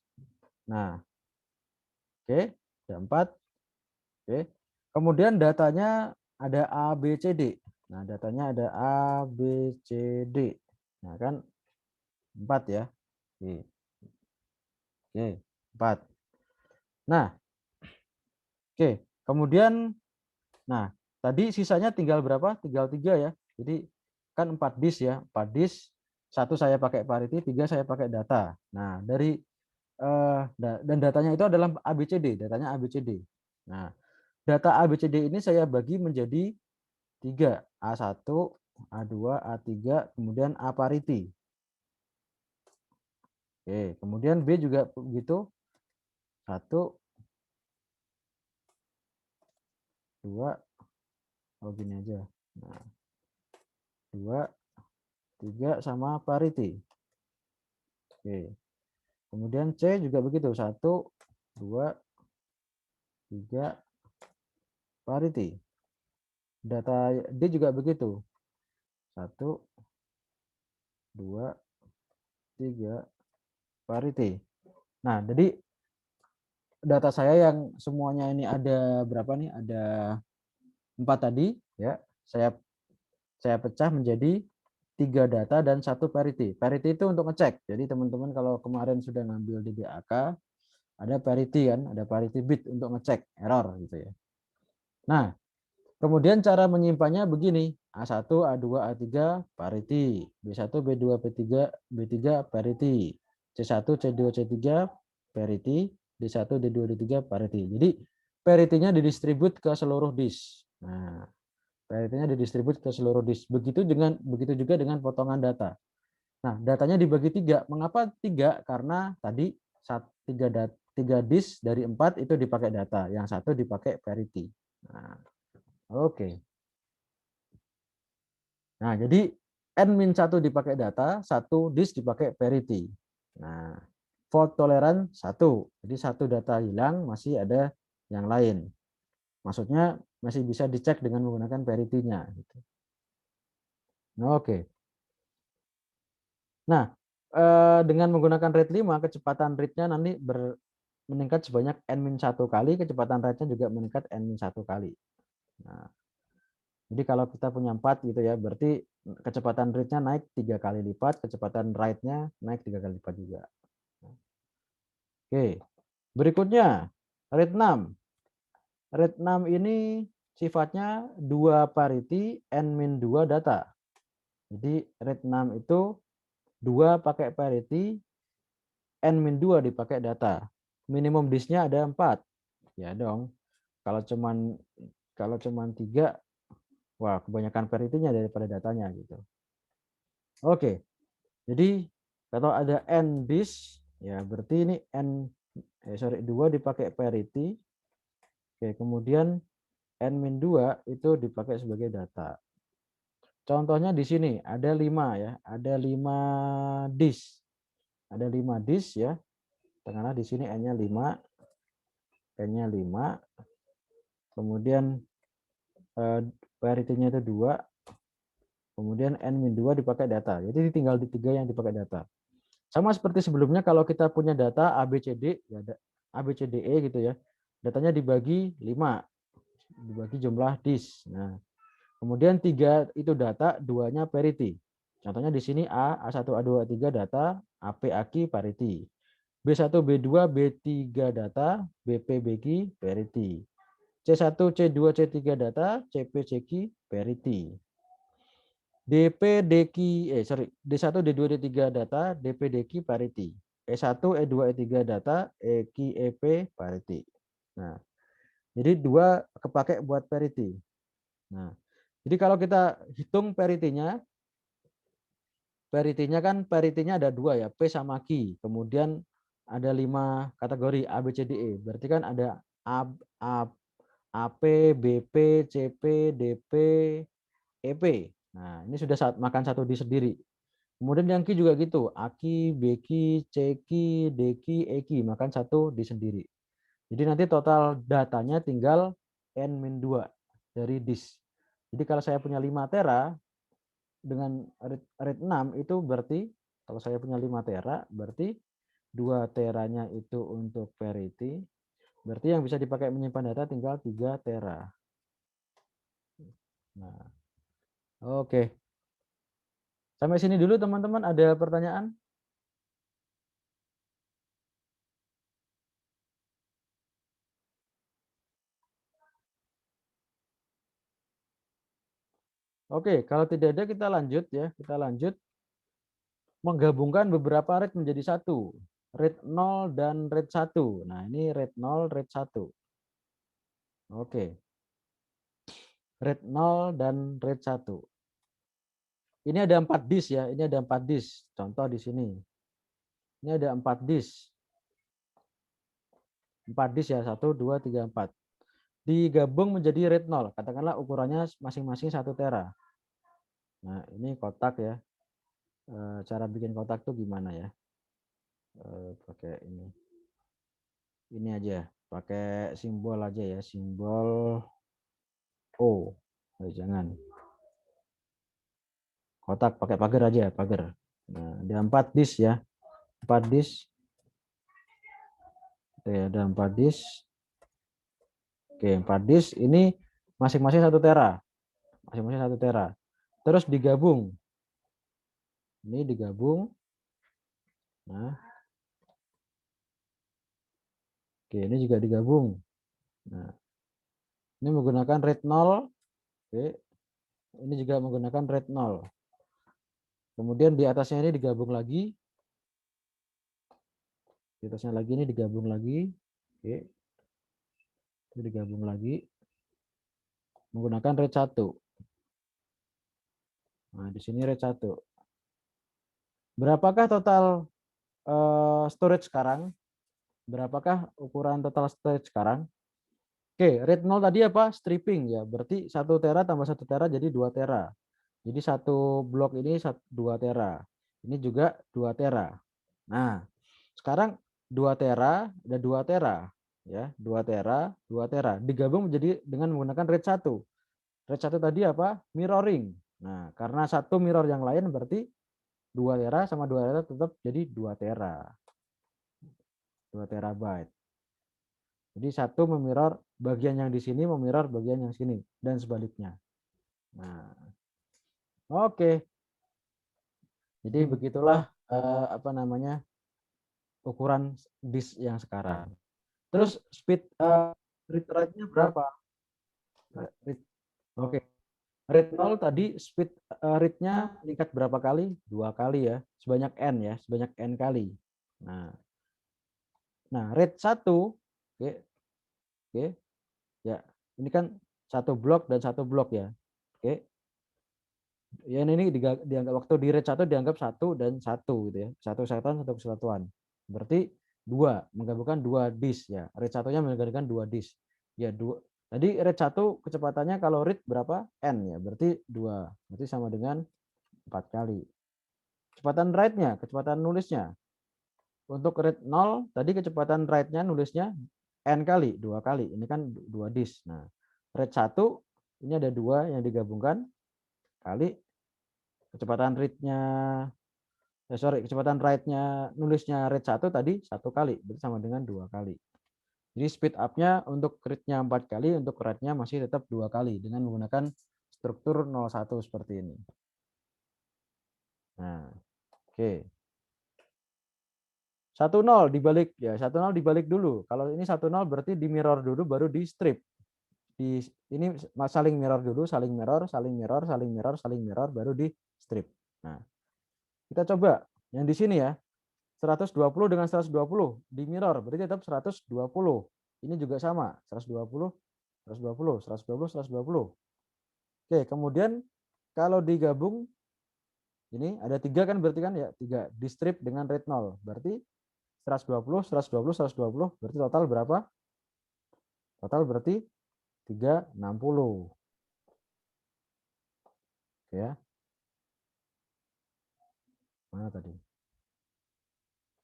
[SPEAKER 1] Nah, oke, ada 4. Oke. Kemudian datanya ada A, B, C, D. Nah, datanya ada A, B, C, D. Nah, kan 4 ya. Oke. Oke, 4. Nah, oke. Kemudian, nah, tadi sisanya tinggal berapa? Tinggal 3 ya. Jadi kan 4 disk ya. 4 disk, 1 saya pakai parity, 3 saya pakai data. Nah, dan datanya itu adalah ABCD, datanya ABCD. Nah, data ABCD ini saya bagi menjadi 3, A1, A2, A3, kemudian A parity. Oke, kemudian B juga begitu. 1, 2, oh gini aja. Nah, 2, 3 sama parity. Oke. Kemudian C juga begitu. 1, 2, 3 parity. Data D juga begitu. 1, 2, 3 parity. Nah, jadi data saya yang semuanya ini ada berapa nih? Ada 4 tadi ya. Saya pecah menjadi 3 data dan 1 parity. Parity itu untuk ngecek. Jadi teman-teman kalau kemarin sudah ngambil di BAK, ada parity kan, ada parity bit untuk ngecek error gitu ya. Nah, kemudian cara menyimpannya begini. A1, A2, A3 parity, B1, B2, B3, B3 parity, C1, C2, C3 parity, D1, D2, D3 parity. Jadi parity-nya didistribute ke seluruh disk. Nah, parity-nya didistribute ke seluruh disk. Begitu juga dengan potongan data. Nah, datanya dibagi 3. Mengapa 3? Karena tadi 3 disk dari 4 itu dipakai data, yang satu dipakai parity. Nah, oke. Nah, jadi N-1 dipakai data, 1 disk dipakai parity. Nah, fault tolerance 1. Jadi 1 data hilang, masih ada yang lain. Maksudnya masih bisa dicek dengan menggunakan parity-nya. Gitu. Oke. Nah, dengan menggunakan RAID 5, kecepatan read-nya nanti meningkat sebanyak N-1 kali, kecepatan write-nya juga meningkat N-1 kali. Nah, jadi kalau kita punya 4 gitu ya, berarti kecepatan read-nya naik 3 kali lipat, kecepatan write-nya naik 3 kali lipat juga. Oke. Berikutnya, RAID 6. RAID 6 ini sifatnya 2 parity, N-2 data. Jadi RAID 6 itu 2 pakai parity, N-2 dipakai data. Minimum disknya ada 4. Ya dong. Kalau cuman 3, wah kebanyakan parity-nya daripada datanya gitu. Oke. Jadi kalau ada N disk, ya berarti ini 2 dipakai parity. Oke, kemudian N-2 itu dipakai sebagai data. Contohnya di sini ada 5 ya, ada 5 disk. Ada 5 disk ya. Katakanlah di sini N-nya 5, N-nya 5. Kemudian parity-nya itu 2, kemudian N-2 dipakai data. Jadi tinggal di 3 yang dipakai data. Sama seperti sebelumnya kalau kita punya data ABCD, ya ABCDE gitu ya. Datanya dibagi 5, dibagi jumlah disk. Nah, kemudian 3 itu data, 2-nya parity. Contohnya di sini A1, A2, A3 data, AP, AQ parity. B1, B2, B3 data, BP, BQ parity. C1, C2, C3 data, CP, CQ parity. DP, DQ, D1, D2, D3 data, DP, DQ parity. E1, E2, E3 data, EQ, EP parity. Nah, jadi 2 kepake buat parity. Nah, jadi kalau kita hitung parity-nya kan parity-nya ada 2 ya, P sama Q. Kemudian ada 5 kategori A, B, C, D, E. Berarti kan ada AP, BP, CP, DP, EP. Nah, ini sudah makan satu di sendiri. Kemudian yang Q juga gitu, AQ, BQ, CQ, DQ, EQ, makan satu di sendiri. Jadi nanti total datanya tinggal N-2 dari disk. Jadi kalau saya punya 5 tera, dengan RAID 6 itu berarti, kalau saya punya 5 tera, berarti 2 teranya itu untuk parity, berarti yang bisa dipakai menyimpan data tinggal 3 tera. Nah, oke. Sampai sini dulu teman-teman, ada pertanyaan? Oke, kalau tidak ada kita lanjut ya. Kita lanjut menggabungkan beberapa RAID menjadi satu. RAID 0 dan RAID 1. Nah, ini RAID 0, RAID 1. Oke. RAID 0 dan RAID 1. Ini ada 4 disk ya. Ini ada 4 disk. Contoh di sini. Ini ada 4 disk. 4 disk ya. 1, 2, 3, 4. Digabung menjadi RAID 0. Katakanlah ukurannya masing-masing 1 tera. Nah, ini kotak ya. Cara bikin kotak tuh gimana ya? Pakai ini. Ini aja. Pakai simbol aja ya. Simbol O. Jangan. Kotak pakai pagar aja. Pagar. Nah, ada 4 disk ya. 4 disk. Oke, ada 4 disk. Oke, 4 disk. Ini masing-masing 1 tera. Masing-masing 1 tera. Terus digabung. Ini digabung. Nah, oke, ini juga digabung. Nah, ini menggunakan RAID 0. Oke, ini juga menggunakan RAID 0. Kemudian di atasnya ini digabung lagi. Di atasnya lagi ini digabung lagi. Oke. Itu digabung lagi menggunakan RAID 1. Nah, di sini RAID 1. Berapakah total storage sekarang? Berapakah ukuran total storage sekarang? Oke, RAID 0 tadi apa? Stripping ya. Berarti 1 tera tambah 1 tera jadi 2 tera. Jadi satu blok ini 2 tera. Ini juga 2 tera. Nah, sekarang 2 tera ada 2 tera ya, 2 tera, 2 tera digabung menjadi dengan menggunakan RAID 1. RAID 1 tadi apa? Mirroring. Nah, karena satu mirror yang lain berarti 2 tera sama 2 tera tetap jadi 2 tera. 2 terabyte. Jadi satu memirror bagian yang di sini memirror bagian yang sini dan sebaliknya. Nah, oke. Jadi begitulah apa namanya ukuran disk yang sekarang. Terus speed read rate-nya berapa? Oke. Read 0 tadi speed read-nya meningkat berapa kali? 2 kali ya. Sebanyak n ya, sebanyak n kali. Nah, read 1 oke, oke. Ya, ini kan satu blok dan satu blok ya. Oke. Ya ini dianggap waktu di read 1 dianggap 1 dan 1 gitu ya. Satu kesatuan, satu kesatuan. Berarti 2 menggabungkan 2 disk ya. Read 1-nya menggabungkan 2 disk. Ya, 2. Tadi read 1 kecepatannya kalau read berapa? N ya. Berarti 2. Berarti sama dengan 4 kali. Kecepatan write-nya, kecepatan nulisnya. Untuk read 0 tadi kecepatan write-nya nulisnya N kali, 2 kali. Ini kan 2 disk. Nah, read 1 ini ada 2 yang digabungkan kali kecepatan read-nya kecepatan write-nya nulisnya read 1 tadi 1 kali, berarti sama dengan 2 kali. Jadi speed up-nya untuk read-nya 4 kali, untuk write-nya masih tetap 2 kali dengan menggunakan struktur 01 seperti ini. Nah, oke. 10 dibalik ya, 10 dibalik dulu. Kalau ini 10 berarti di mirror dulu baru di strip. Di ini saling mirror dulu, saling mirror, saling mirror, saling mirror, saling mirror baru di strip. Nah, kita coba yang di sini ya. 120 dengan 120 di mirror berarti tetap 120. Ini juga sama, 120, 120, 120, 120. Oke, kemudian kalau digabung ini ada 3 kan berarti kan ya, 3 di strip dengan rate 0. Berarti 120, 120, 120 berarti total berapa? Total berarti 360. Ya. Mana tadi?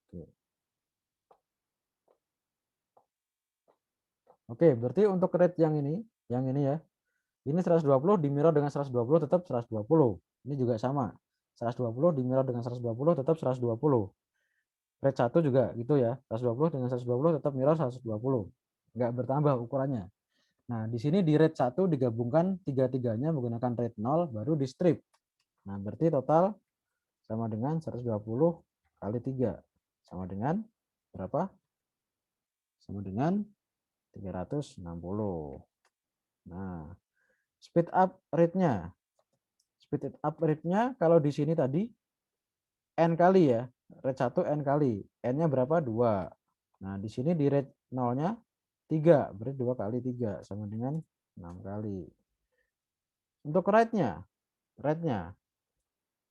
[SPEAKER 1] Oke. Oke, berarti untuk rate yang ini ya. Ini 120 di mirror dengan 120 tetap 120. Ini juga sama. 120 di mirror dengan 120 tetap 120. Rate 1 juga gitu ya. 120 dengan 120 tetap mirror 120. Enggak bertambah ukurannya. Nah, di sini di rate 1 digabungkan tiga-tiganya menggunakan rate 0 baru di strip. Nah, berarti total sama dengan 120 kali 3. Sama dengan berapa? Sama dengan 360. Nah, speed up rate-nya. Speed up rate-nya kalau di sini tadi N kali ya. Rate 1 N kali. N-nya berapa? 2. Nah, di sini di rate 0-nya 3. Berarti 2 kali 3 sama dengan 6 kali. Untuk write-nya. Write-nya.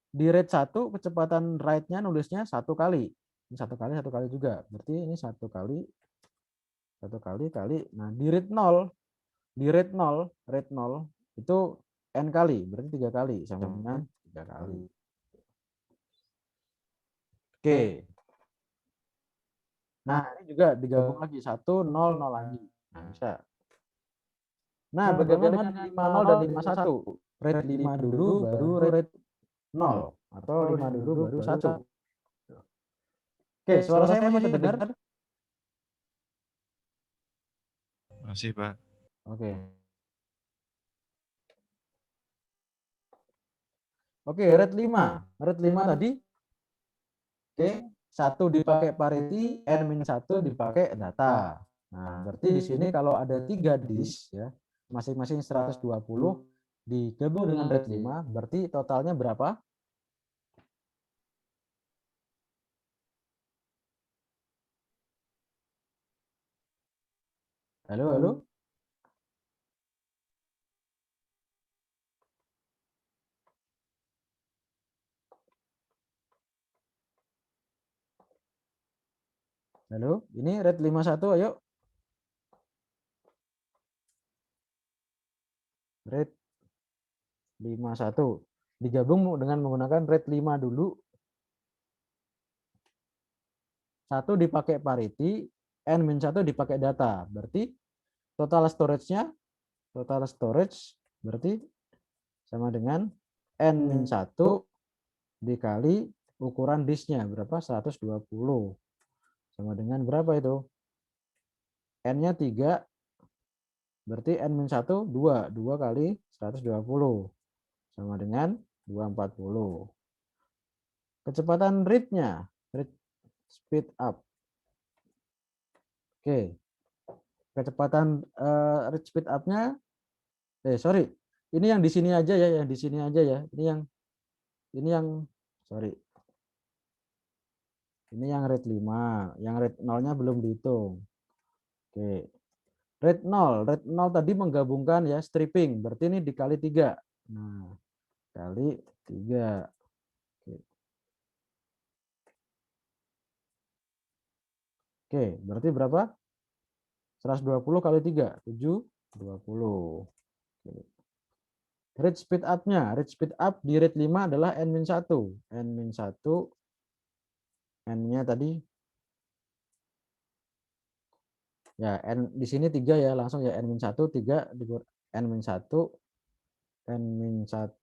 [SPEAKER 1] Di rate 1 kecepatan write-nya nulisnya 1 kali. Ini 1 kali, 1 kali juga. Berarti ini 1 kali, 1 kali kali. Nah, di rate 0, di rate 0, rate 0 itu N kali. Berarti 3 kali sama dengan 3 kali. Oke. Nah, ini juga digabung lagi 1 0 0 lagi. Nah, bisa. Nah, bagaimana dengan 50 dan 51? Rate 5 dulu baru rate 0 atau 5 dulu baru 1. Oke, suara saya masih terdengar?
[SPEAKER 2] Masih, Pak.
[SPEAKER 1] Oke. Oke, rate 5. Rate 5 tadi. Oke, 1 dipakai parity, N-1 dipakai data. Nah, berarti di sini kalau ada 3 disk ya, masing-masing 120 digabung dengan rate 5, berarti totalnya berapa? Halo, halo. Halo, ini rate 51, ayo. Rate 51. Digabung dengan menggunakan rate 5 dulu. 1 dipakai parity, N-1 dipakai data. Berarti total storage berarti sama dengan N-1 dikali ukuran disknya berapa? 120. Sama dengan berapa itu? N-nya 3, berarti N-1 2. 2 kali 120. Sama dengan 240. Kecepatan read-nya, read speed up. Oke, kecepatan read speed up-nya, sorry, ini yang di sini aja ya, yang di sini aja ya. Ini yang sorry. Ini yang read 5, yang read 0-nya belum dihitung. Oke. Read 0 tadi menggabungkan ya stripping, berarti ini dikali 3. Nah, kali 3. Oke, berarti berapa? 120 kali 3, 720. Read speed up-nya, read speed up di read 5 adalah N-1. N-1, N-nya tadi, ya N di sini 3 ya, langsung ya N-1, 3, N-1, N-1,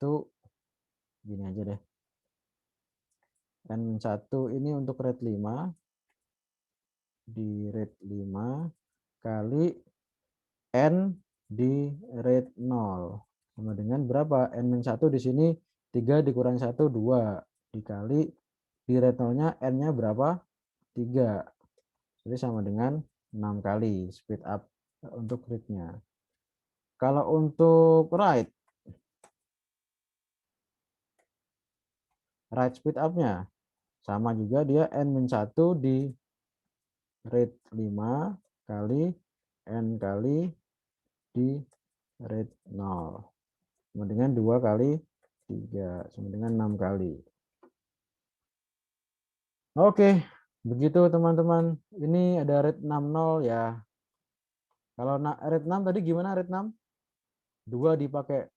[SPEAKER 1] gini aja deh. N-1 ini untuk read 5, di read 5 kali N di read 0. Sama dengan berapa? N-1 di sini 3 dikurangi 1, 2. Dikali di read 0-nya N-nya berapa? 3. Jadi sama dengan 6 kali speed up untuk read-nya. Kalau untuk write speed up-nya sama juga, dia N-1 di read 5 kali N kali di read 0. Sama dengan 2 kali 3, sama dengan 6 kali. Oke, begitu teman-teman. Ini ada read 60 ya. Kalau read 6 tadi gimana read 6? 2 dipakai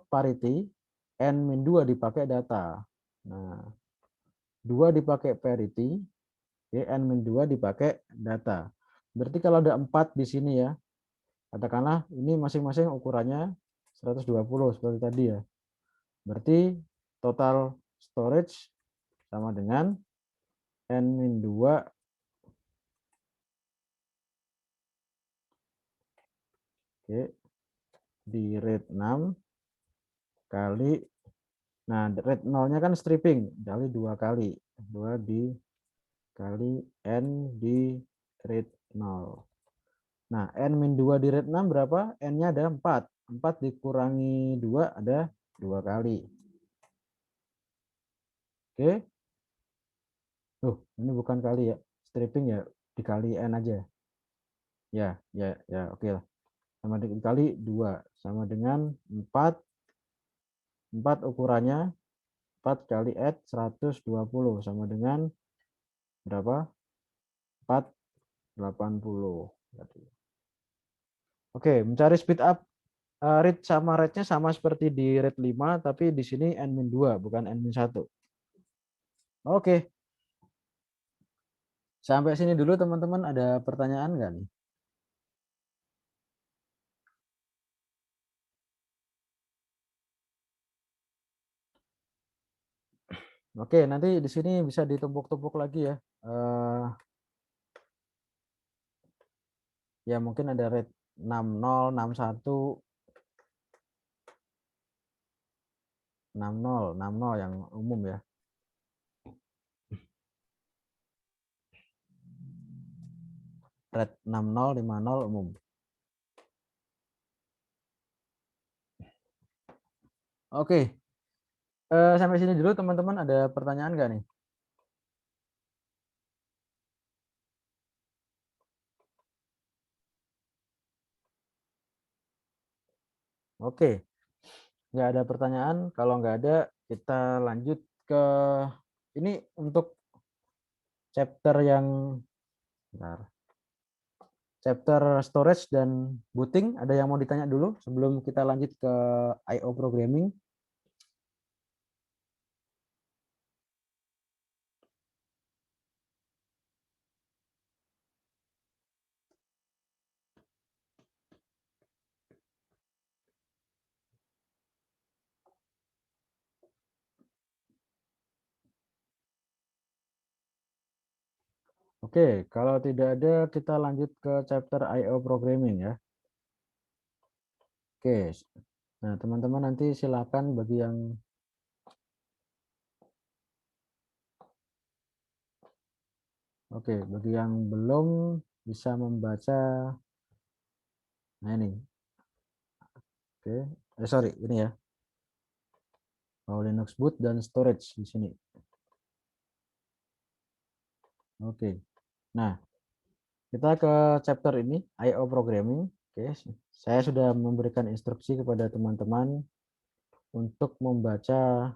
[SPEAKER 1] parity, N-2 dipakai data. Nah, 2 dipakai parity, N-2 dipakai data. Berarti kalau ada 4 di sini ya, katakanlah ini masing-masing ukurannya 120 seperti tadi ya. Berarti total storage sama dengan N-2 di read 6 kali, nah read 0-nya kan stripping, kali 2 kali. 2 dikali N di read 0. Nah, N-2 di read 6 berapa? N-nya ada 4. 4 dikurangi 2 ada 2 kali. Oke. Ini bukan kali ya. Stripping ya, dikali N aja. Ya, oke lah. Sama dikali 2. Sama dengan 4. 4 ukurannya 4 kali add 120 sama dengan berapa? 480. Oke, mencari speed up read sama rate-nya sama seperti di read 5, tapi di sini N-2 bukan N-1. Oke, sampai sini dulu teman-teman, ada pertanyaan nggak nih? Oke, nanti di sini bisa ditumpuk-tumpuk lagi ya. Ya mungkin ada rate 60, 61, 60, 60 yang umum ya. Rate 60, 50 umum. Oke, sampai sini dulu teman-teman, ada pertanyaan nggak nih? Oke, nggak ada pertanyaan. Kalau nggak ada, kita lanjut ke ini untuk chapter yang bentar, chapter storage dan booting. Ada yang mau ditanya dulu sebelum kita lanjut ke I/O programming? Oke, kalau tidak ada kita lanjut ke chapter I/O programming ya. Oke. Nah, teman-teman nanti silakan bagi yang bagi yang belum bisa membaca. Nah, ini. Oke. Sorry, ini ya. Linux boot dan storage di sini. Oke. Nah, kita ke chapter ini, I/O programming. Oke, saya sudah memberikan instruksi kepada teman-teman untuk membaca.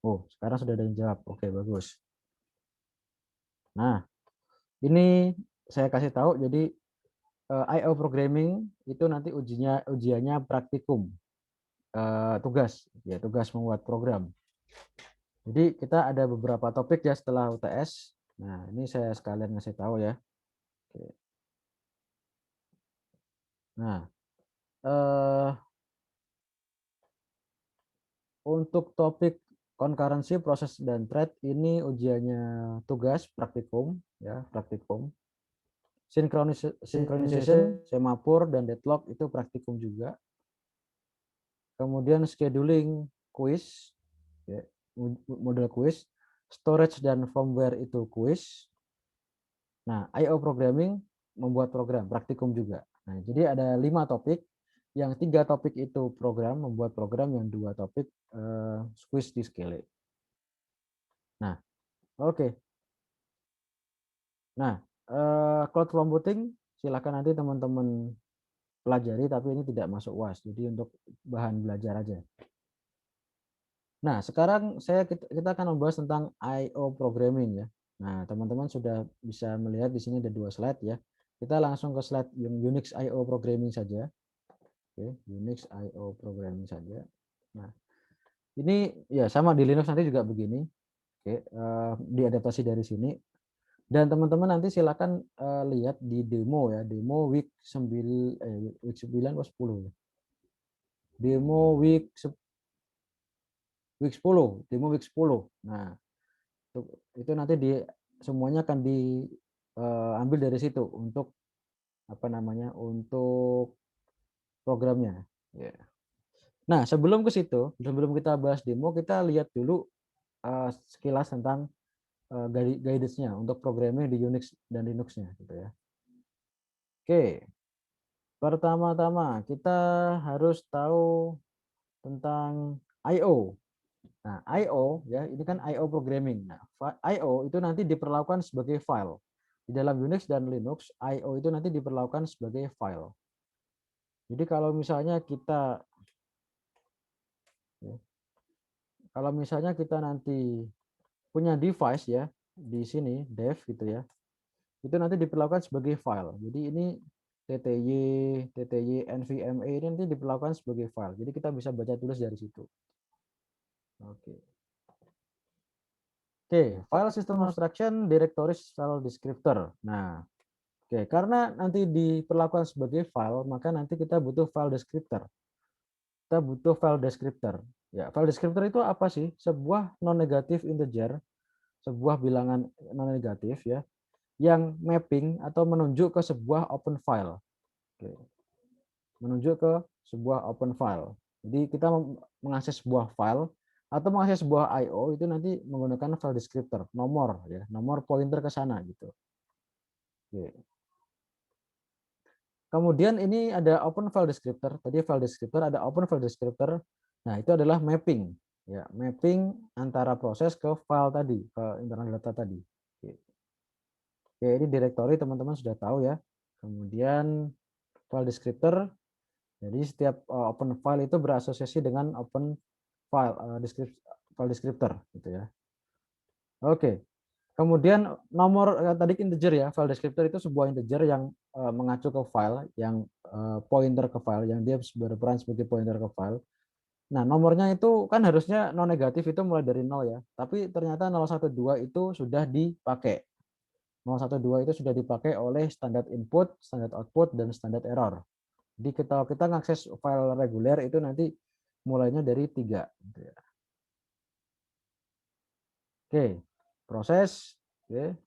[SPEAKER 1] Oh, sekarang sudah ada yang jawab. Oke, bagus. Nah, ini saya kasih tahu. Jadi I/O programming itu nanti ujiannya praktikum, tugas, ya tugas membuat program. Jadi kita ada beberapa topik ya setelah UTS. Nah, ini saya sekalian ngasih tahu ya. Oke. Nah, untuk topik concurrency, proses dan thread ini ujiannya tugas praktikum ya, praktikum. Synchronization, semapur dan deadlock itu praktikum juga. Kemudian scheduling quiz, ya, model quiz, storage dan firmware itu quiz. Nah, I/O programming membuat program, praktikum juga. Nah, jadi ada 5 topik, yang 3 topik itu program, membuat program, yang 2 topik quiz di Skele. Nah, oke. Nah, cloud computing silakan nanti teman-teman pelajari, tapi ini tidak masuk UAS, jadi untuk bahan belajar aja. Nah, sekarang kita akan membahas tentang I/O programming ya. Nah, teman-teman sudah bisa melihat di sini ada 2 slide ya. Kita langsung ke slide yang Unix I/O programming saja. Oke, Unix I/O programming saja. Nah, ini ya sama di Linux nanti juga begini. Oke, diadaptasi dari sini. Dan teman-teman nanti silakan lihat di demo ya, demo week 9 atau 10 ya. Demo week 10, demo week 10. Nah, itu nanti semuanya akan diambil dari situ untuk apa namanya? Untuk programnya. Ya. Nah, sebelum ke situ, sebelum kita bahas demo, kita lihat dulu sekilas tentang guidance-nya untuk programming di Unix dan Linux-nya gitu ya. Oke. Pertama-tama kita harus tahu tentang I/O. Nah, I/O ya, ini kan I/O programming. Nah, I/O itu nanti diperlakukan sebagai file. Di dalam Unix dan Linux, I/O itu nanti diperlakukan sebagai file. Jadi kalau misalnya kita ya, kalau misalnya kita nanti punya device ya di sini dev gitu ya, itu nanti diperlakukan sebagai file. Jadi ini TTY, NVMe ini nanti diperlakukan sebagai file. Jadi kita bisa baca tulis dari situ. Oke. Oke, file system abstraction, directories, file descriptor. Nah, oke, karena nanti diperlakukan sebagai file, maka nanti kita butuh file descriptor. Kita butuh file descriptor. Ya, file descriptor itu apa sih? Sebuah non-negatif integer, sebuah bilangan non-negatif ya, yang mapping atau menunjuk ke sebuah open file. Oke. Menunjuk ke sebuah open file. Jadi kita mengakses sebuah file atau mengakses sebuah I/O itu nanti menggunakan file descriptor, nomor ya, nomor pointer ke sana gitu. Oke. Kemudian ini ada open file descriptor. Tadi file descriptor ada open file descriptor. Nah, itu adalah mapping ya, mapping antara proses ke file tadi, ke internal data tadi. Oke. Oke, ini directory teman-teman sudah tahu ya. Kemudian file descriptor. Jadi setiap open file itu berasosiasi dengan open file file descriptor gitu ya. Oke. Kemudian nomor tadi integer ya, file descriptor itu sebuah integer yang mengacu ke file, yang pointer ke file, yang dia berperan sebagai pointer ke file. Nah, nomornya itu kan harusnya non negatif itu mulai dari 0 ya. Tapi ternyata 012 itu sudah dipakai. 012 itu sudah dipakai oleh standar input, standar output, dan standar error. Jadi kita ngakses file reguler itu nanti mulainya dari 3. Gitu ya. Oke, proses. Oke.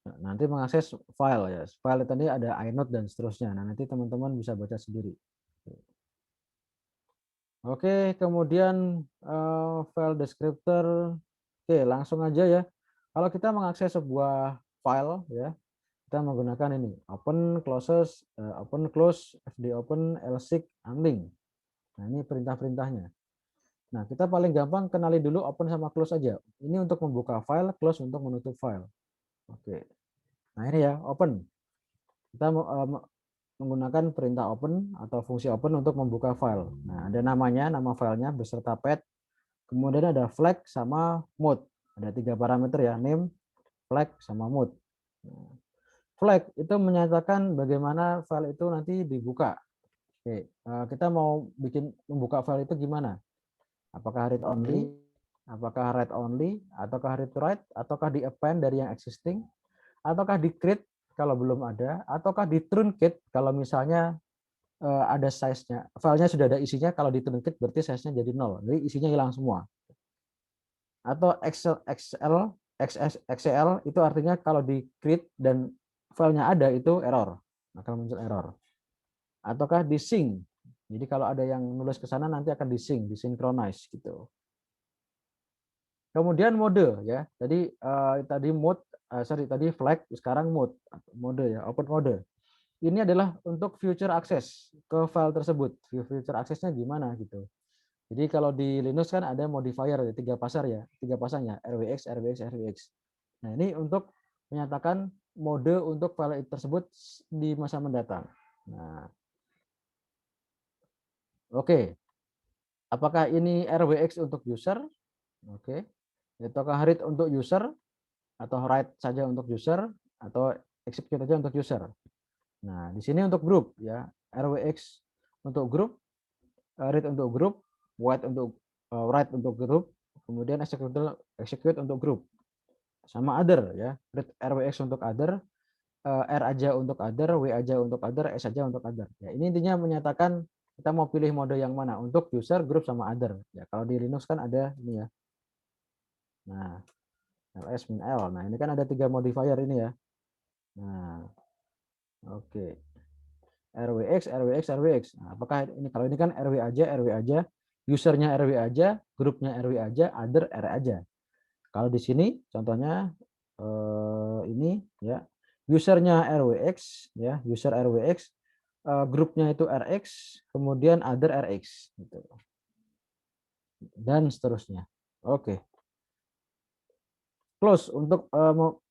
[SPEAKER 1] Nah, nanti mengakses file ya. File tadi ada inode dan seterusnya. Nah, nanti teman-teman bisa baca sendiri. Oke, kemudian file descriptor. Oke, langsung aja ya. Kalau kita mengakses sebuah file ya, kita menggunakan ini open, closes, open, close, fd open, lseek, unlink. Nah, ini perintah-perintahnya. Nah, kita paling gampang kenali dulu open sama close aja. Ini untuk membuka file, close untuk menutup file. Oke. Nah, ini ya, open. Kita menggunakan perintah open atau fungsi open untuk membuka file. Nah, ada namanya, nama filenya beserta path. Kemudian ada flag sama mode. Ada 3 parameter ya, name, flag, sama mode. Nah, flag itu menyatakan bagaimana file itu nanti dibuka. Oke, kita mau membuka file itu gimana? Apakah read only, apakah write only, ataukah read to write, ataukah di append dari yang existing, ataukah di create kalau belum ada, ataukah di truncate kalau misalnya ada size-nya. Filenya sudah ada isinya, kalau di truncate berarti size-nya jadi 0. Jadi isinya hilang semua. Atau XL itu artinya kalau di create dan filenya ada itu error, akan muncul error. Ataukah di sync. Jadi kalau ada yang nulis ke sana nanti akan di sync, disinkronize gitu. Kemudian mode ya. Tadi mode tadi flag, sekarang mode ya, open mode. Ini adalah untuk future access ke file tersebut. Future access-nya gimana gitu. Jadi kalau di Linux kan ada modifier ya, 3 pasang ya, RWX, RWX, RWX. Nah, ini untuk menyatakan mode untuk file tersebut di masa mendatang. Nah, oke. Apakah ini RWX untuk user? Oke. Ataukah read untuk user atau write saja untuk user atau execute saja untuk user? Nah, di sini untuk grup ya, RWX untuk grup, read untuk grup, write untuk grup, kemudian execute untuk grup. Sama other ya, read RWX untuk other, R aja untuk other, W aja untuk other, S aja untuk other. Ya, ini intinya menyatakan kita mau pilih mode yang mana untuk user, grup, sama other. Ya, kalau di Linux kan ada ini ya. Nah, ls min l. Nah, ini kan ada 3 modifier ini ya. Nah, oke. RWX, RWX, RWX. Nah, apakah ini kalau ini kan RW aja, usernya RW aja, grupnya RW aja, other R aja. Kalau di sini contohnya ini ya, usernya RWX ya, user RWX, grupnya itu RX, kemudian other RX gitu. Dan seterusnya. Oke. Close untuk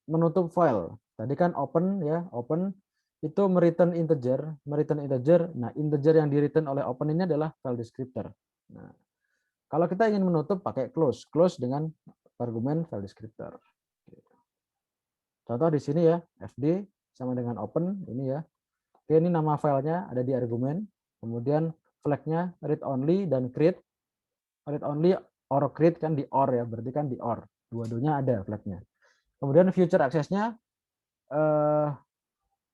[SPEAKER 1] menutup file. Tadi kan open ya, open itu mereturn integer. Nah, integer yang di-return oleh open ini adalah file descriptor. Nah, kalau kita ingin menutup pakai close, close dengan argumen file descriptor. Contoh di sini ya, fd sama dengan open ini ya. Oke, ini nama filenya ada di argumen. Kemudian flagnya read only dan create. Read only or create kan di or ya, berarti kan di or. Dua-duanya ada flagnya. Kemudian future access-nya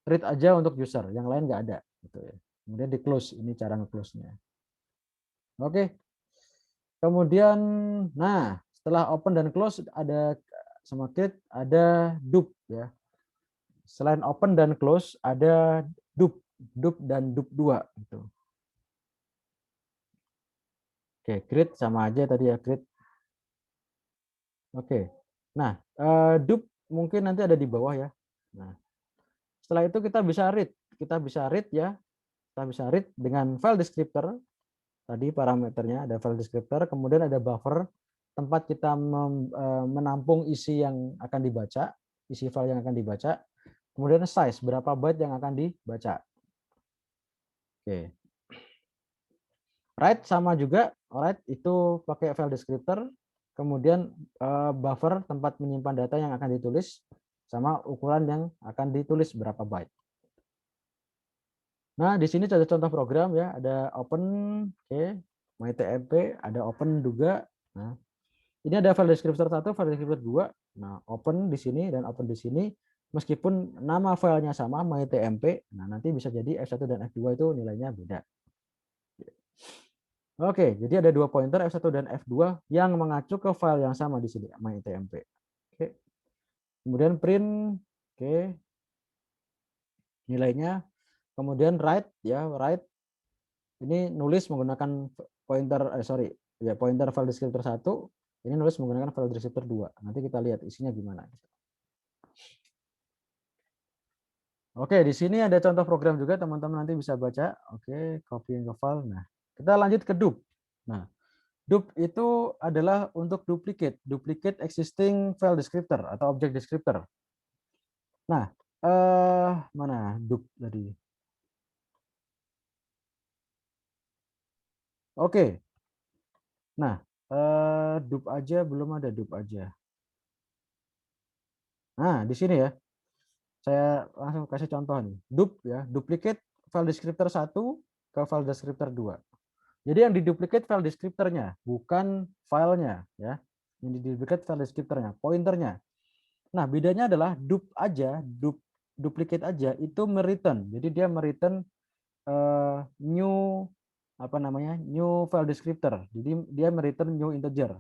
[SPEAKER 1] read aja untuk user, yang lain nggak ada. Gitu ya. Kemudian di close, ini cara nge-close-nya. Oke. Kemudian, nah setelah open dan close ada sama create, ada dup ya. Selain open dan close ada dup dan dup 2 gitu. Oke, create sama aja tadi ya, create. Oke. Nah, dup mungkin nanti ada di bawah ya. Nah, setelah itu kita bisa read. Kita bisa read ya. Kita bisa read dengan file descriptor. Tadi parameternya ada file descriptor, kemudian ada buffer tempat kita menampung isi yang akan dibaca, isi file yang akan dibaca. Kemudian size, berapa byte yang akan dibaca. Oke. Write sama juga, write itu pakai file descriptor. kemudian buffer tempat menyimpan data yang akan ditulis, sama ukuran yang akan ditulis berapa byte. Nah, di sini ada contoh program ya, ada open, oke, myTMP, ada open juga. Nah, ini ada file descriptor 1, file descriptor 2. Nah, open di sini dan open di sini. Meskipun nama filenya sama, myTMP, nah nanti bisa jadi F1 dan F2 itu nilainya beda. Oke, jadi ada dua pointer F1 dan F2 yang mengacu ke file yang sama di sini, myTMP. Oke. Kemudian print, oke, nilainya. Kemudian write ya, write ini nulis menggunakan pointer pointer file descriptor 1, ini nulis menggunakan file descriptor 2. Nanti kita lihat isinya gimana. Oke, di sini ada contoh program juga, teman-teman nanti bisa baca. Oke, copy ke file. Nah, kita lanjut ke dup. Nah, dup itu adalah untuk duplicate existing file descriptor atau object descriptor. Nah, mana dup tadi? Oke. Nah, dup aja belum ada dup aja. Nah, di sini ya. Saya langsung kasih contoh nih. Dup ya, duplicate file descriptor 1 ke file descriptor 2. Jadi yang diduplicate file descriptornya, bukan filenya ya. Yang diduplicate file descriptornya, pointernya. Nah, bedanya adalah dup aja, duplicate aja itu mereturn. Jadi dia mereturn new apa namanya? New file descriptor. Jadi dia mereturn new integer.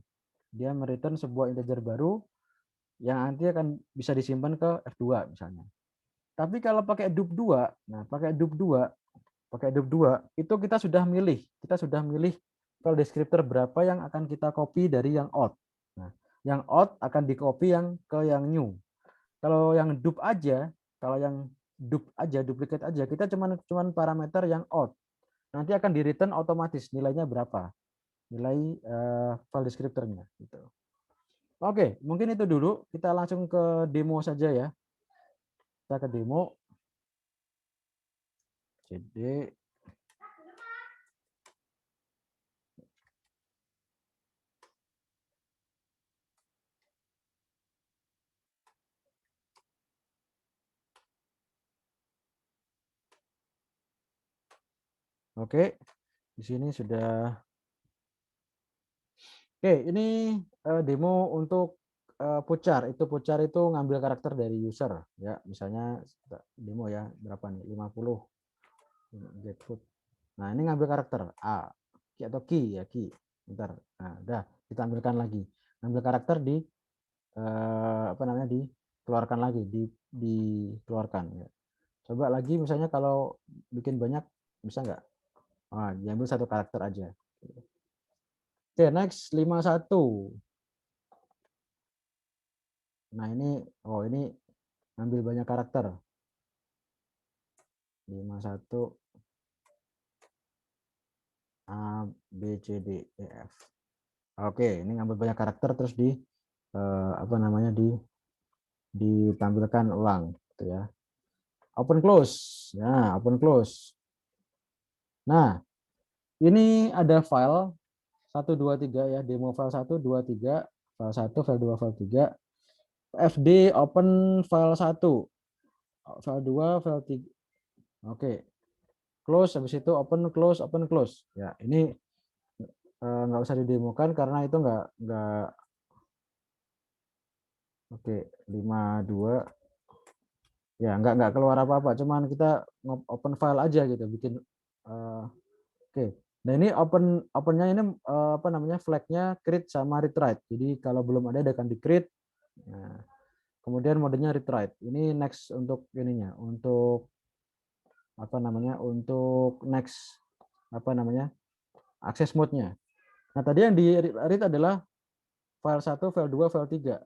[SPEAKER 1] Dia mereturn sebuah integer baru yang nanti akan bisa disimpan ke F2 misalnya. Tapi kalau pakai dup2, nah pakai dup2 itu kita sudah milih file descriptor berapa yang akan kita copy dari yang out. Nah, yang out akan di copy yang ke yang new. Kalau yang dup aja, kalau yang dup aja, duplicate aja, kita cuman parameter yang out. Nanti akan di return otomatis nilainya berapa, nilai file descriptornya. Gitu. Oke, mungkin itu dulu. Kita langsung ke demo saja ya. Kita ke demo. Jadi oke, di sini sudah. Oke, ini demo untuk pucar. Pucar itu ngambil karakter dari user ya. Misalnya demo ya, berapa nih? 50. Get food. Nah, ini ngambil karakter A atau key ya, key. Bentar. Nah, udah ditampilkan lagi. Ngambil karakter di apa namanya? Dikeluarkan lagi, dikeluarkan ya. Coba lagi misalnya kalau bikin banyak bisa nggak? Ah, diambil satu karakter aja. Oke, next 51. Nah, ini ambil banyak karakter. 51 A B C D E F. Oke, ini ngambil banyak karakter terus apa namanya ditampilkan ulang gitu ya. Open close. Nah, open close. Nah, ini ada file 1 2 3 ya, demo file 1 2 3, file 1, file 2, file 3. FD open file 1, file 2, file 3. Oke. Close, habis itu open close open close. Ya, ini nggak usah didemokan karena itu nggak. Oke, 52 ya nggak keluar apa-apa, cuman kita open file aja gitu, bikin oke. Nah, ini opennya ini apa namanya, flagnya create sama read write. Jadi kalau belum ada akan di create. Nah, kemudian modenya read write. Ini next untuk ininya, untuk apa namanya, untuk next apa namanya, akses mode-nya. Nah, tadi yang di read adalah file 1, file 2, file 3.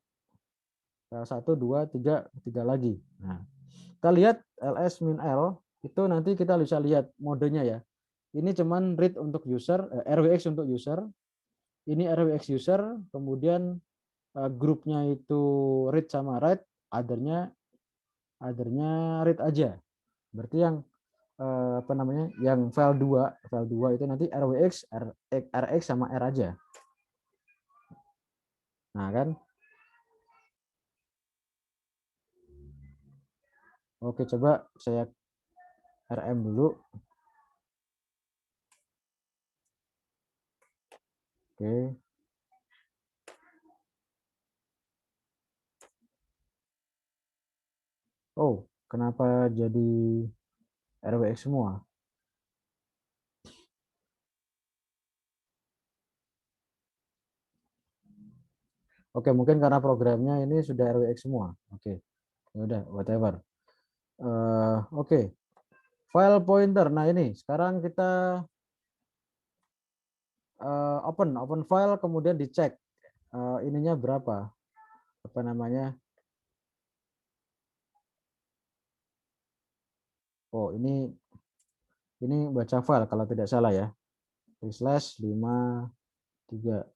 [SPEAKER 1] File 1, 2, 3, 3 lagi. Nah, kita lihat ls min l itu nanti kita bisa lihat modenya ya. Ini cuman read untuk user, rwx untuk user. Ini rwx user, kemudian grupnya itu read sama write, othernya read aja. Berarti yang apa namanya, yang file 2 itu nanti rwx, rx sama r aja. Nah, kan? Oke, coba saya RM dulu. Oke. Oh, kenapa jadi RWX semua? Oke, mungkin karena programnya ini sudah RWX semua. Oke, ya udah, whatever. Oke, file pointer. Nah, ini sekarang kita open file, kemudian dicek ininya berapa, apa namanya. Oh, ini baca file kalau tidak salah ya. Slash 53.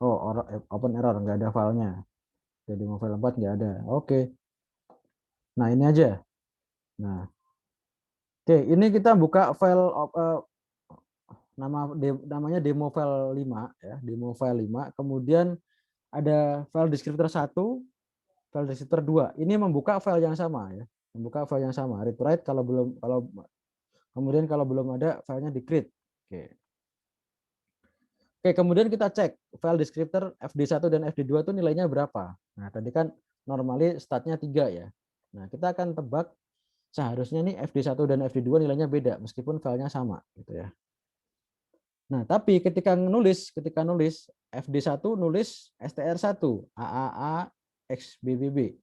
[SPEAKER 1] Oh, open error, nggak ada filenya. Jadi mau file 4 nggak ada. Oke. Nah, ini aja. Nah, oke, ini kita buka file namanya demo file 5 ya, demo file 5. Kemudian ada file descriptor 1, file descriptor 2. Ini membuka file yang sama ya. Membuka file yang sama. Read write kalau belum ada filenya di create. Oke. Oke, kemudian kita cek file descriptor FD1 dan FD2 itu nilainya berapa. Nah, tadi kan normally startnya 3 ya. Nah, kita akan tebak seharusnya nih FD1 dan FD2 nilainya beda meskipun filenya sama gitu ya. Nah, tapi ketika nulis FD1 nulis STR1 AAA XBBB.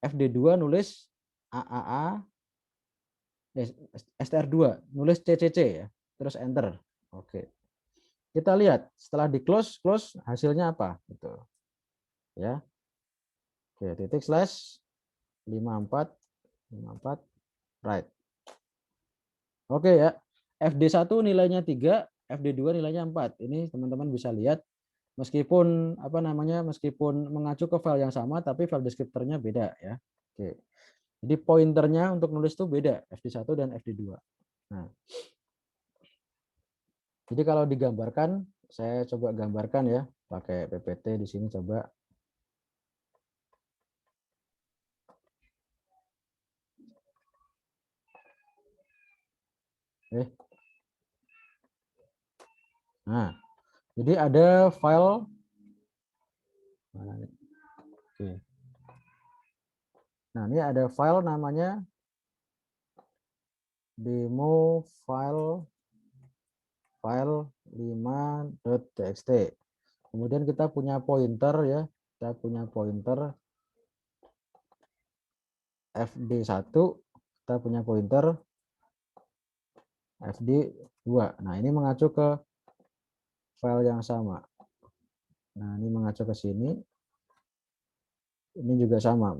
[SPEAKER 1] FD2 nulis AAA STR2 nulis CCC ya. Terus enter. Oke. Kita lihat setelah di close hasilnya apa gitu. Ya. Oke, titik slash 54 right. Oke ya. FD1 nilainya 3, FD2 nilainya 4. Ini teman-teman bisa lihat meskipun meskipun mengacu ke file yang sama tapi file deskriptornya beda ya. Oke. Jadi pointernya untuk nulis itu beda, FD1 dan FD2. Nah, jadi kalau digambarkan, saya coba gambarkan ya, pakai PPT di sini coba. Nah, jadi ada file mana nih? Oke. Nah, ini ada file namanya demo file 5.txt. Kemudian kita punya pointer ya, kita punya pointer FD1, kita punya pointer FD2. Nah, ini mengacu ke file yang sama. Nah, ini mengacu ke sini. Ini juga sama.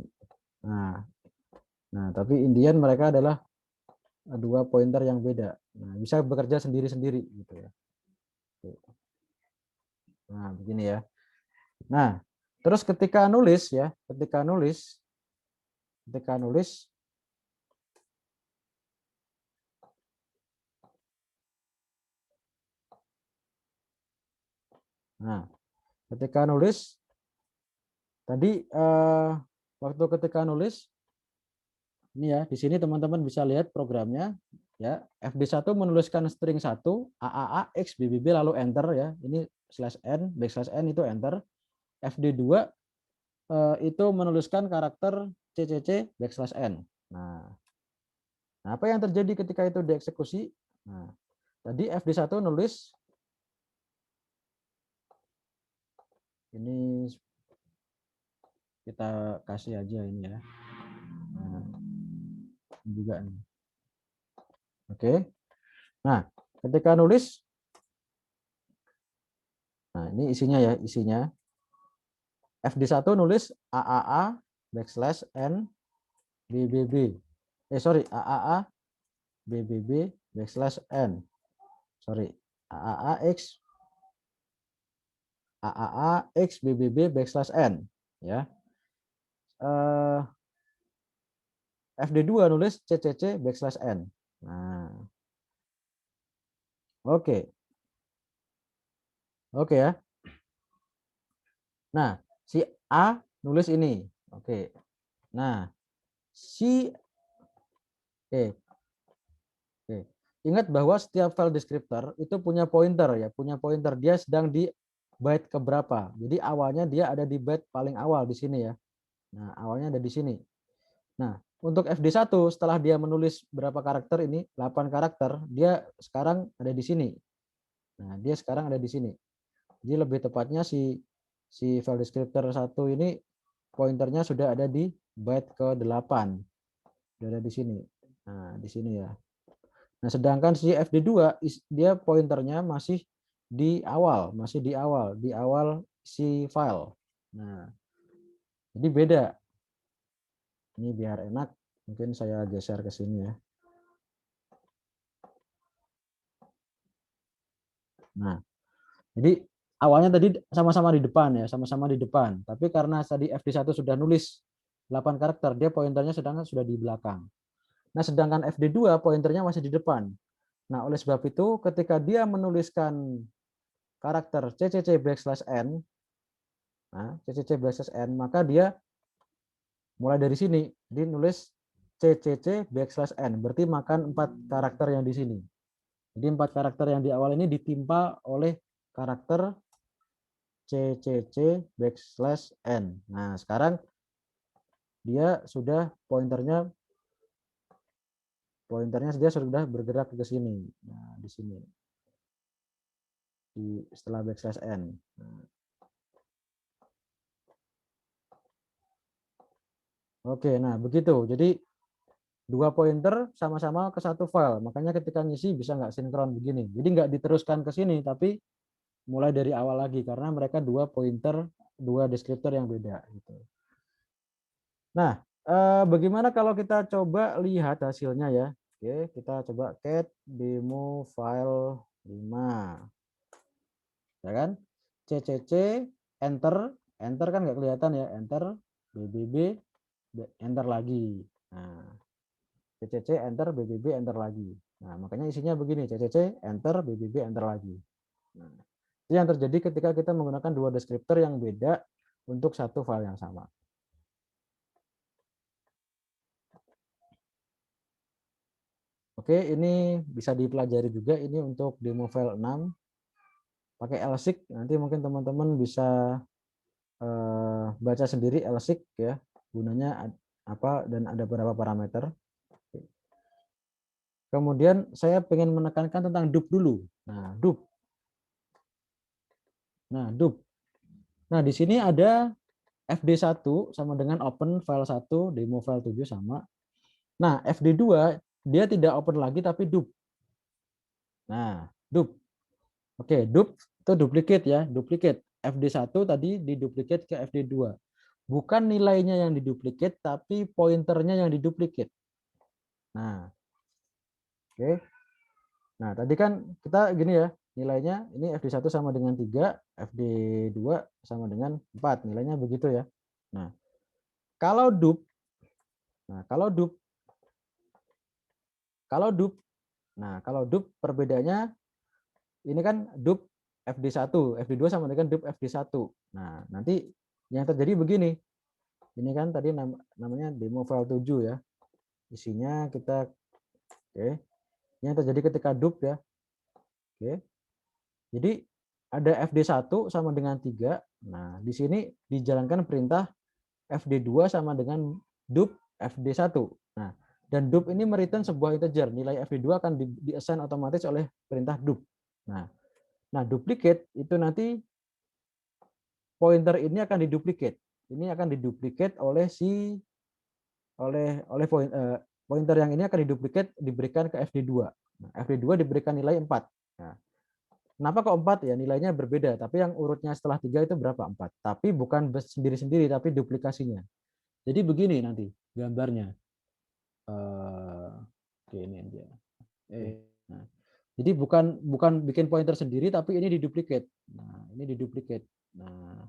[SPEAKER 1] Nah, tapi Indian mereka adalah dua pointer yang beda. Nah, bisa bekerja sendiri-sendiri gitu ya. Nah, begini ya. Nah, terus ketika nulis ya, ketika nulis nah, ketika nulis tadi waktu ketika nulis ini ya, di sini teman-teman bisa lihat programnya ya. FD1 menuliskan string 1 AAA X BBB lalu enter ya. Ini /n /n itu enter. FD2 itu menuliskan karakter CCC /n. Nah, apa yang terjadi ketika itu dieksekusi? Nah, tadi FD1 nulis ini kita kasih aja ini ya. Nah, juga nih. Oke. Nah, ketika nulis, nah ini isinya ya, isinya. FD1 nulis AAA /n BBB. Sorry, AAA BBB /n. Sorry, AAA X BBB /n ya. FD2 nulis CCC /n. Nah, oke. Oke ya. Nah, si A nulis ini. Oke. Nah, si oke, oke. Ingat bahwa setiap file descriptor itu punya pointer ya, punya pointer dia sedang di byte keberapa. Jadi awalnya dia ada di byte paling awal di sini ya. Nah, awalnya ada di sini. Nah, untuk FD1 setelah dia menulis berapa karakter ini, 8 karakter, dia sekarang ada di sini. Nah, dia sekarang ada di sini. Jadi lebih tepatnya si file descriptor 1 ini pointernya sudah ada di byte ke-8. Sudah ada di sini. Nah, di sini ya. Nah, sedangkan si FD2 dia pointernya masih di awal si file. Nah, jadi beda. Ini biar enak, mungkin saya geser ke sini ya. Nah, jadi awalnya tadi sama-sama di depan ya, sama-sama di depan. Tapi karena tadi FD1 sudah nulis 8 karakter, dia pointernya sedangkan sudah di belakang. Nah, sedangkan FD2 pointernya masih di depan. Nah, oleh sebab itu ketika dia menuliskan karakter CCC\n, nah, CCC\n, maka dia mulai dari sini, dia nulis CCC\n, berarti makan 4 karakter yang di sini. Jadi 4 karakter yang di awal ini ditimpa oleh karakter CCC\n. Nah, sekarang dia sudah pointernya dia sudah bergerak ke sini. Nah, di sini. Setelah \n. Nah, oke, nah begitu. Jadi dua pointer sama-sama ke satu file. Makanya ketika ngisi bisa nggak sinkron begini. Jadi nggak diteruskan ke sini, tapi mulai dari awal lagi karena mereka dua pointer, dua deskriptor yang beda. Gitu. Nah, bagaimana kalau kita coba lihat hasilnya ya? Oke, kita coba cat demo file 5. Ya kan? CCC, enter, enter kan nggak kelihatan ya, enter, BBB, enter lagi. Nah, CCC, enter, BBB, enter lagi. Nah, makanya isinya begini, CCC, enter, BBB, enter lagi. Nah, itu yang terjadi ketika kita menggunakan dua deskriptor yang beda untuk satu file yang sama. Oke, ini bisa dipelajari juga ini untuk demo file 6. Pakai LSIG, nanti mungkin teman-teman bisa baca sendiri LSIG ya, gunanya apa dan ada beberapa parameter. Kemudian saya ingin menekankan tentang dup dulu. Nah, dup. Nah, dup. Nah, di sini ada FD1 sama dengan open file 1, demo file 7 sama. Nah, FD2 dia tidak open lagi tapi dup. Nah, dup. Oke, dup itu duplicate ya, duplicate. FD1 tadi diduplicate ke FD2. Bukan nilainya yang diduplicate tapi pointernya yang diduplicate. Nah, oke. Nah, tadi kan kita gini ya, nilainya ini FD1 sama dengan 3, FD2 sama dengan 4. Nilainya begitu ya. Nah, kalau dup, nah kalau dup perbedaannya ini kan dup FD1, FD2 sama dengan dup FD1. Nah, nanti yang terjadi begini. Ini kan tadi namanya demo file 7 ya. Isinya kita oke. Yang terjadi ketika dup ya. Oke. Jadi ada FD1 sama dengan 3. Nah, di sini dijalankan perintah FD2 sama dengan dup FD1. Nah, dan dup ini mereturn sebuah integer. Nilai FD2 akan di-assign otomatis oleh perintah dup. Nah, duplicate itu nanti pointer ini akan diduplicate. Ini akan diduplicate oleh pointer yang ini akan diduplicate diberikan ke FD2. Nah, FD2 diberikan nilai 4. Nah, kenapa kok 4 ya? Nilainya berbeda, tapi yang urutnya setelah 3 itu berapa? 4. Tapi bukan sendiri-sendiri, tapi duplikasinya. Jadi begini nanti gambarnya. Oke, ini aja. Nah, jadi bukan bikin pointer sendiri, tapi ini diduplicate. Nah, ini diduplicate. Nah,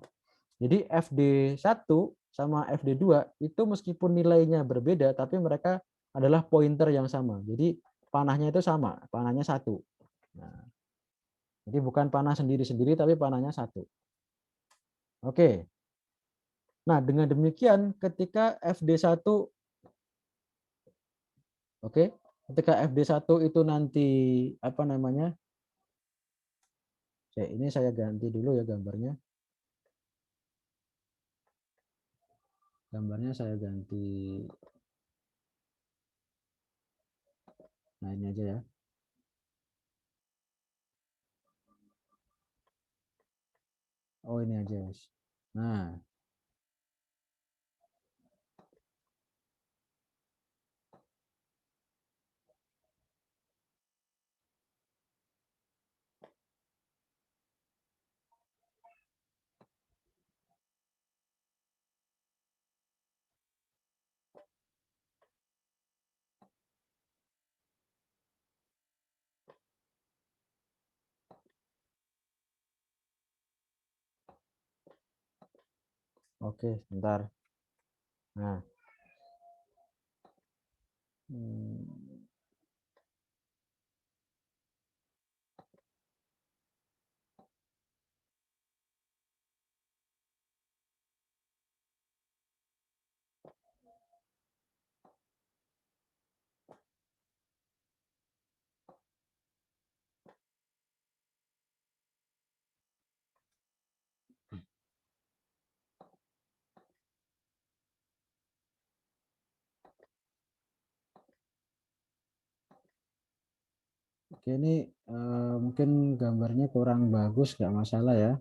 [SPEAKER 1] jadi FD1 sama FD2 itu meskipun nilainya berbeda, tapi mereka adalah pointer yang sama. Jadi panahnya itu sama, panahnya 1. Nah, jadi bukan panah sendiri-sendiri, tapi panahnya 1. Oke. Nah, dengan demikian ketika FD1, oke, ketika FD1 itu nanti apa namanya? Ini saya ganti dulu ya gambarnya. Gambarnya saya ganti. Nah, ini aja ya. Oh, ini aja, Mas. Nah, oke, sebentar. Nah, hmm, oke, ini mungkin gambarnya kurang bagus, nggak masalah ya.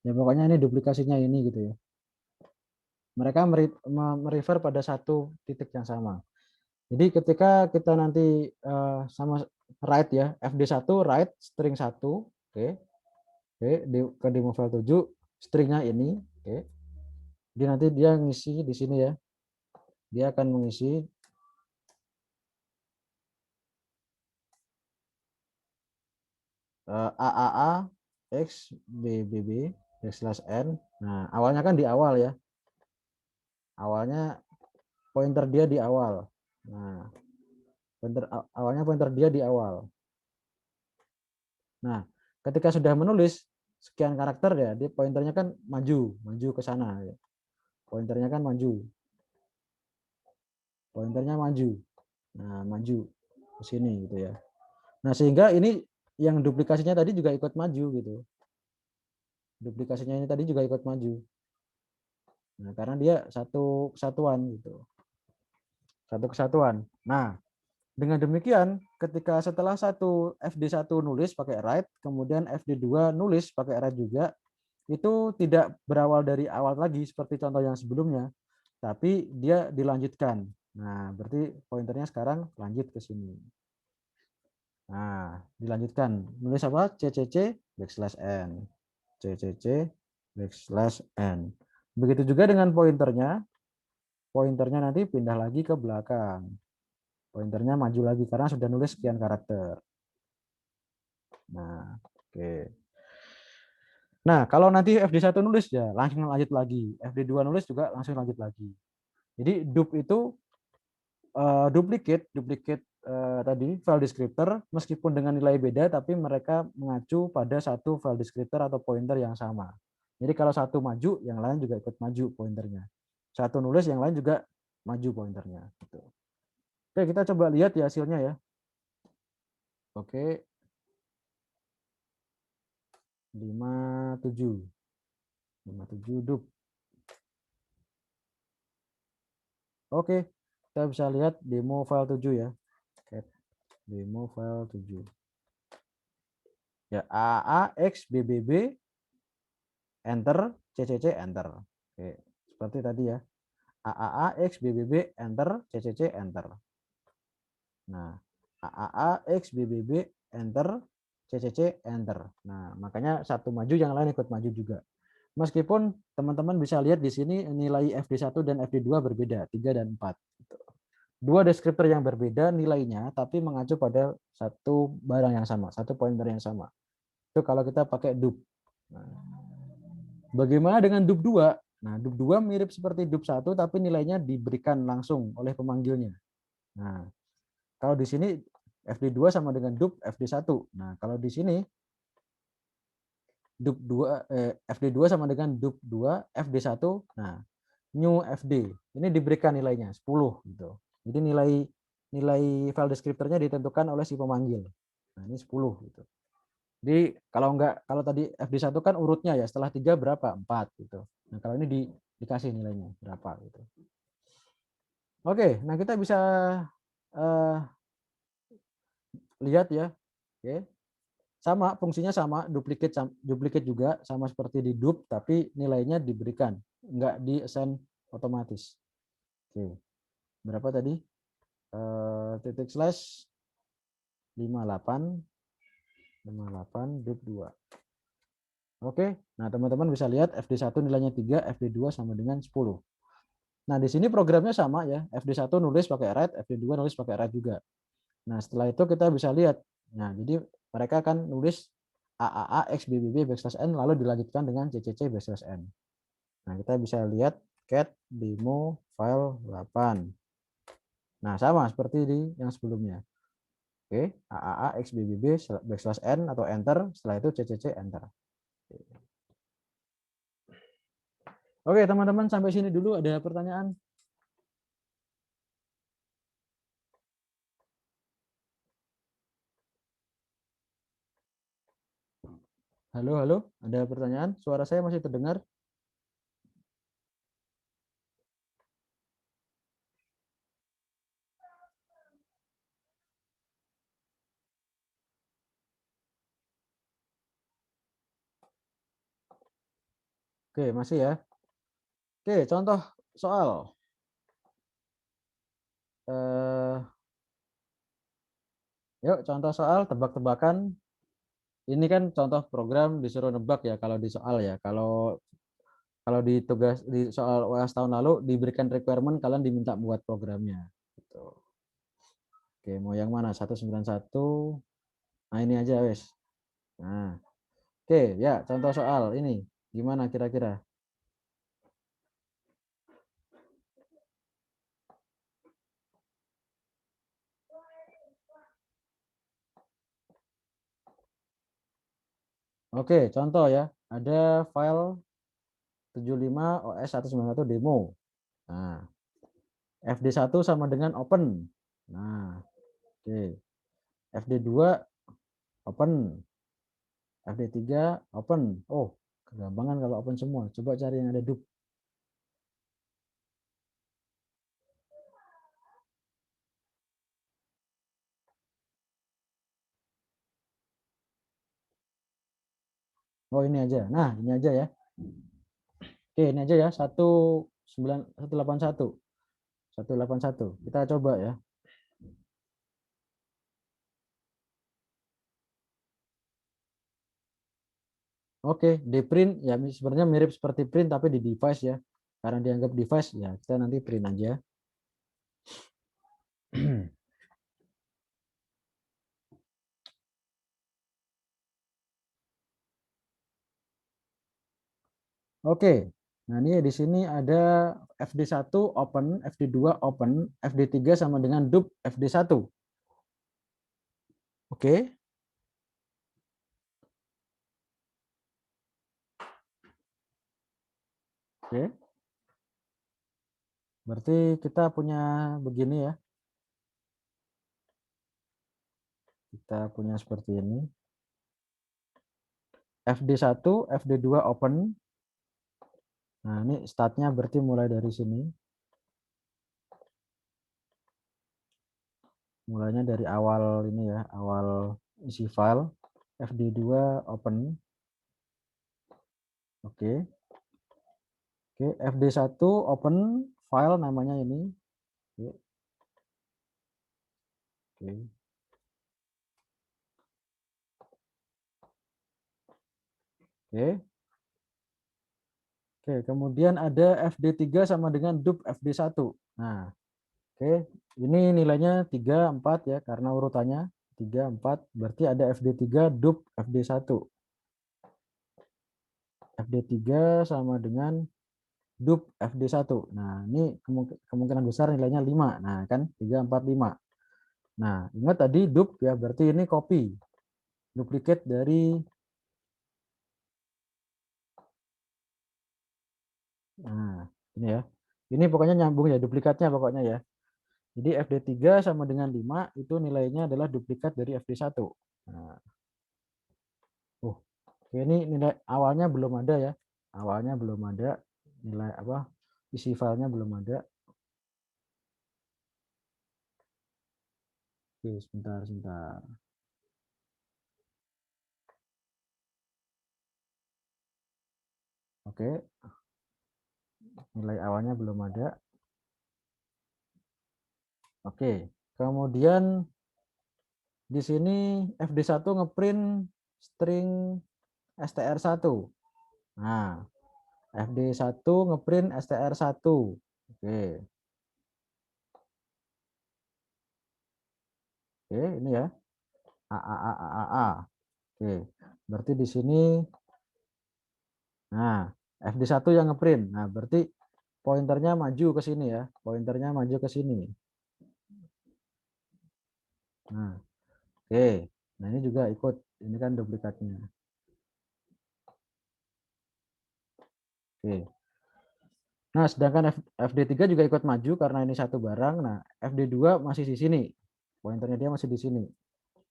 [SPEAKER 1] Ya pokoknya ini duplikasinya ini gitu ya. Mereka merefer pada satu titik yang sama. Jadi ketika kita nanti sama write ya, FD1 write string 1, oke. Oke, ke demo file 7 stringnya ini, oke. Jadi nanti dia ngisi di sini ya. Dia akan mengisi AAA X BBB backslash N. Nah, awalnya kan di awal ya. Awalnya pointer dia di awal. Nah, awalnya pointer dia di awal. Nah, ketika sudah menulis sekian karakter ya, dia pointernya kan maju ke sana. Ya. Pointernya kan maju. Pointernya maju. Nah, maju ke sini gitu ya. Nah, sehingga ini yang duplikasinya tadi juga ikut maju gitu. Duplikasinya ini tadi juga ikut maju. Nah, karena dia satu kesatuan gitu. Satu kesatuan. Nah, dengan demikian ketika setelah FD1 nulis pakai write, kemudian FD2 nulis pakai write juga, itu tidak berawal dari awal lagi seperti contoh yang sebelumnya, tapi dia dilanjutkan. Nah, berarti pointernya sekarang lanjut ke sini. Nah, dilanjutkan. Nulis apa? CCC backslash N. CCC backslash N. Begitu juga dengan pointernya. Pointernya nanti pindah lagi ke belakang. Pointernya maju lagi karena sudah nulis sekian karakter. Nah, oke. Nah, kalau nanti FD1 nulis ya langsung lanjut lagi. FD2 nulis juga langsung lanjut lagi. Jadi dup itu duplicate tadi file descriptor meskipun dengan nilai beda tapi mereka mengacu pada satu file descriptor atau pointer yang sama. Jadi kalau satu maju, yang lain juga ikut maju pointernya. Satu nulis, yang lain juga maju pointernya. Gitu. Oke, kita coba lihat ya hasilnya ya. Oke, 57. 57 dup. Oke, kita bisa lihat demo file 7 ya. Cat demo file 7. Ya, AAX BBB enter CCC enter. Oke, seperti tadi ya. AAX BBB enter CCC enter. Nah, AAX BBB enter CCC enter. Nah, makanya satu maju yang lain ikut maju juga. Meskipun teman-teman bisa lihat di sini nilai FD1 dan FD2 berbeda, 3 dan 4. Dua deskriptor yang berbeda nilainya, tapi mengacu pada satu barang yang sama, satu pointer yang sama. Itu kalau kita pakai dup. Nah, bagaimana dengan dup 2? Nah, dup 2 mirip seperti dup 1, tapi nilainya diberikan langsung oleh pemanggilnya. Nah, kalau di sini FD2 sama dengan dup FD1. Nah, kalau di sini dup 2 FD2 sama dengan dup2 FD1. Nah, new FD. Ini diberikan nilainya 10 gitu. Jadi nilai file deskriptornya ditentukan oleh si pemanggil. Nah, ini 10 gitu. Jadi kalau tadi FD1 kan urutnya ya, setelah 3 berapa? 4 gitu. Nah, kalau ini dikasih nilainya berapa gitu. Oke, nah kita bisa uh, lihat ya. Oke. Sama, fungsinya sama, duplicate juga sama seperti di dup, tapi nilainya diberikan, enggak di assign otomatis. Oke. Berapa tadi? Titik slash 58 dup2. Oke. Nah, teman-teman bisa lihat FD1 nilainya 3, FD2 sama dengan 10. Nah, di sini programnya sama ya. FD1 nulis pakai write, FD2 nulis pakai write juga. Nah, setelah itu kita bisa lihat. Nah, jadi mereka akan nulis AAA X BBB backslash N lalu dilanjutkan dengan CCC backslash N. Nah, kita bisa lihat cat demo file 8. Nah, sama seperti di yang sebelumnya. Oke, AAA X BBB backslash N atau enter, setelah itu CCC enter. Oke, teman-teman sampai sini dulu, ada pertanyaan? Halo, halo, ada pertanyaan? Suara saya masih terdengar? Oke, masih ya. Oke, contoh soal. Yuk, contoh soal tebak-tebakan. Ini kan contoh program disuruh nebak ya kalau di soal ya. Kalau kalau di tugas di soal UAS tahun lalu diberikan requirement kalian diminta buat programnya. Gitu. Oke, mau yang mana? 191. Nah, ini aja wes. Nah, oke ya contoh soal ini. Gimana kira-kira? Oke, contoh ya. Ada file 75 OS 191 demo. Nah, FD1 sama dengan open. Nah, oke. FD2 open. FD3 open. Oh, kegampangan kalau open semua. Coba cari yang ada dup. Oh, ini aja. Nah, ini aja ya. Oke, ini aja ya. 181. 181. Kita coba ya. Oke, di print ya sebenarnya mirip seperti print tapi di device ya. Karena dianggap device ya, kita nanti print aja. Oke. Nah, ini di sini ada FD1 open, FD2 open, FD3 sama dengan dup FD1. Oke. Oke. Berarti kita punya begini ya. Kita punya seperti ini. FD1, FD2 open. Nah, ini startnya berarti mulai dari sini. Mulainya dari awal ini ya, awal isi file. FD2 open. Oke. Oke, FD1 open file namanya ini. Oke. Oke. Oke. Oke, kemudian ada FD3 sama dengan dup FD1. Nah, oke, ini nilainya 3, 4 ya, karena urutannya 3, 4, berarti ada FD3 dup FD1. FD3 sama dengan dup FD1. Nah, ini kemungkinan besar nilainya 5. Nah, kan 3, 4, 5. Nah, ingat tadi dup ya, berarti ini copy. Duplicate dari Nah, ini ya. Ini pokoknya nyambung ya, duplikatnya pokoknya ya. Jadi FD3 sama dengan 5 itu nilainya adalah duplikat dari FD1. Nah, ini nilai awalnya belum ada ya. Awalnya belum ada nilai apa? Isi filenya belum ada. Oke, sebentar. Oke, nilai awalnya belum ada. Oke, kemudian di sini FD1 ngeprint string str1. Nah, FD1 ngeprint str1. Oke. Oke, ini ya. A. Oke. Berarti di sini nah, FD1 yang ngeprint. Nah, berarti pointernya maju ke sini ya. Pointernya maju ke sini. Nah, oke. Nah, ini juga ikut. Ini kan duplikatnya. Oke. Nah, sedangkan FD3 juga ikut maju karena ini satu barang. Nah, FD2 masih di sini. Pointernya dia masih di sini.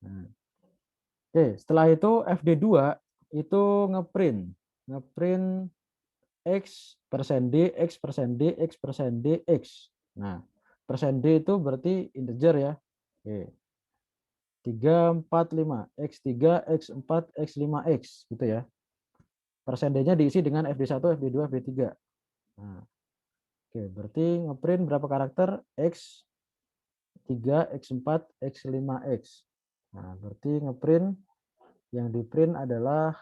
[SPEAKER 1] Nah, oke, setelah itu FD2 itu ngeprint. Ngeprint X persen D, X persen D, X persen D, X. Nah, persen D itu berarti integer ya. Oke. 3, 4, 5. X3, X4, X5, X. Gitu ya. Persen D-nya diisi dengan FD1, FD2, FD3. Nah, oke, berarti ngeprint berapa karakter? X3, X4, X5, X. Nah, berarti ngeprint yang di print adalah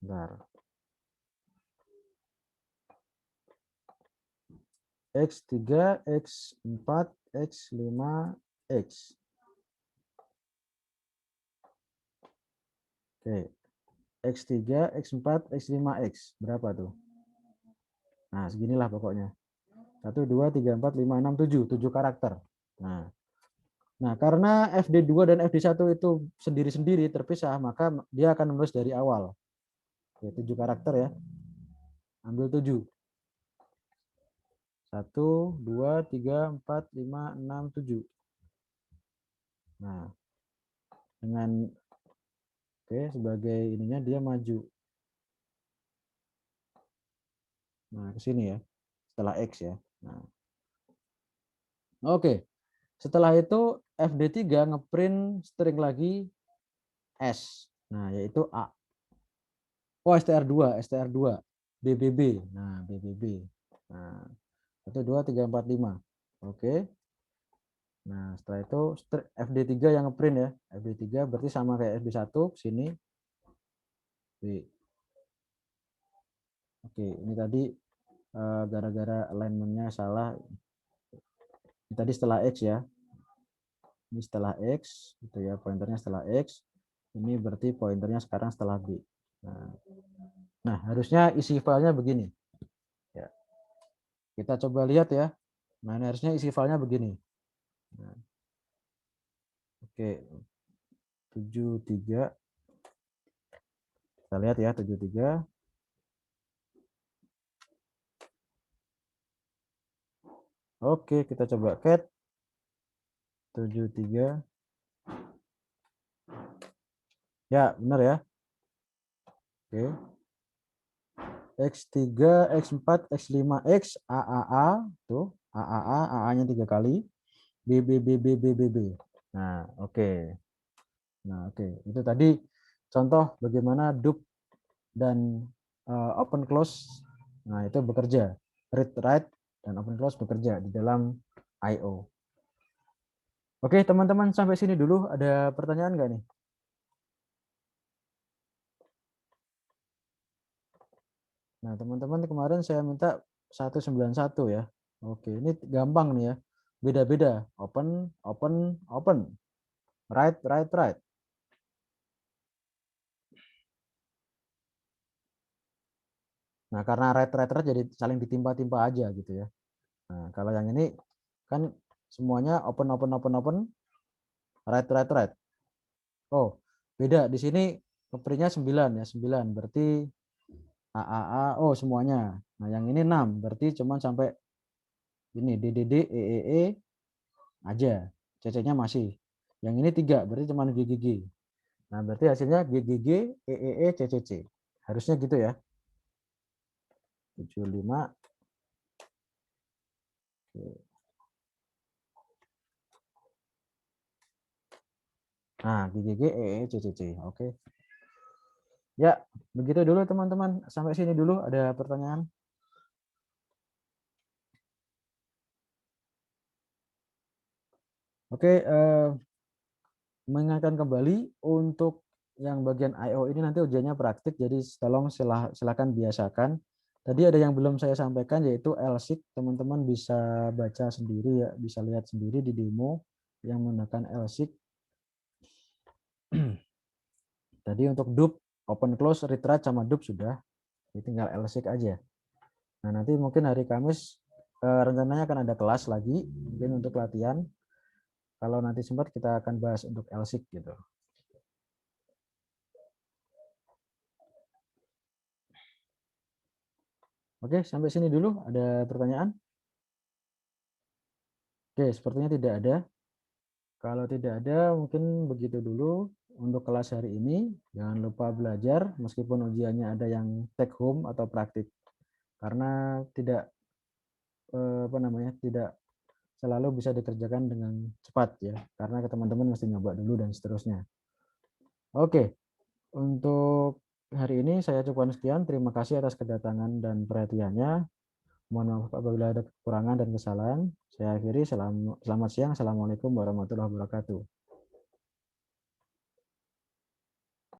[SPEAKER 1] bentar, X3, X4, X5, X. Oke. X3, X4, X5, X. Berapa tuh? Nah, seginilah pokoknya. 1, 2, 3, 4, 5, 6, 7. 7 karakter. Nah, karena FD2 dan FD1 itu sendiri-sendiri terpisah, maka dia akan menulis dari awal. Oke, 7 karakter ya. Ambil 7. 1, 2, 3, 4, 5, 6, 7. Nah, dengan sebagai ininya dia maju. Nah, ke sini ya. Setelah X ya. Nah, oke. Setelah itu FD3 ngeprint string lagi S. Nah, yaitu A. Oh, STR2. BBB. Nah, BBB. Nah, 1, 2, 3, 4, 5. Oke. Nah, setelah itu FD3 yang ngeprint ya. FD3 berarti sama kayak FD1 sini. B. Oke, ini tadi gara-gara alignment-nya salah. Ini tadi setelah X ya. Ini setelah X, gitu ya, pointernya setelah X. Ini berarti pointernya sekarang setelah B. Nah, harusnya isi filenya begini. Ya. Kita coba lihat ya. Nah, ini harusnya isi filenya begini. Nah, oke, 73. Kita lihat ya, 73. Oke, kita coba cat 73. Ya, benar ya. Oke. X3, X4, X5, X, AAA, tuh, AAA, AA-nya 3 kali, BBBBBBB. Nah, oke. Nah, oke. Itu tadi contoh bagaimana dup dan open close. Nah, itu bekerja. Read write dan open close bekerja di dalam I/O. Oke, teman-teman sampai sini dulu. Ada pertanyaan nggak nih? Nah, teman-teman kemarin saya minta 191 ya. Oke, ini gampang nih ya. Beda-beda. Open, open, open. Write, write, write. Nah, karena write, write, write jadi saling ditimpa-timpa aja gitu ya. Nah, kalau yang ini kan semuanya open, open, open, open. Write, write, write. Oh, beda. Di sini ngeprintnya 9 ya. 9. Berarti AAA, semuanya. Nah, yang ini 6, berarti cuma sampai ini DDD, EEE aja. CC-nya masih. Yang ini 3, berarti cuma GGG. Nah, berarti hasilnya GGG, EEE, CCC. Harusnya gitu ya. 75. Nah, GGG, EEE, CCC. Oke. Ya, begitu dulu teman-teman. Sampai sini dulu ada pertanyaan. Oke, mengingatkan kembali untuk yang bagian I/O ini nanti ujiannya praktik, jadi tolong silakan biasakan. Tadi ada yang belum saya sampaikan yaitu LSIG, teman-teman bisa baca sendiri ya, bisa lihat sendiri di demo yang menggunakan LSIG. Tadi untuk DUP, open close, read write sama DUP sudah, jadi tinggal LSIG aja. Nah, nanti mungkin hari Kamis rencananya akan ada kelas lagi, mungkin untuk latihan. Kalau nanti sempat kita akan bahas untuk LSIG gitu. Oke, sampai sini dulu. Ada pertanyaan? Oke, sepertinya tidak ada. Kalau tidak ada, mungkin begitu dulu untuk kelas hari ini. Jangan lupa belajar, meskipun ujiannya ada yang take home atau praktik. Karena tidak tidak selalu bisa dikerjakan dengan cepat ya. Karena teman-teman mesti nyoba dulu dan seterusnya. Oke, untuk hari ini saya cukupkan sekian. Terima kasih atas kedatangan dan perhatiannya. Mohon maaf apabila ada kekurangan dan kesalahan. Saya akhiri. Selamat siang. Assalamualaikum warahmatullahi wabarakatuh.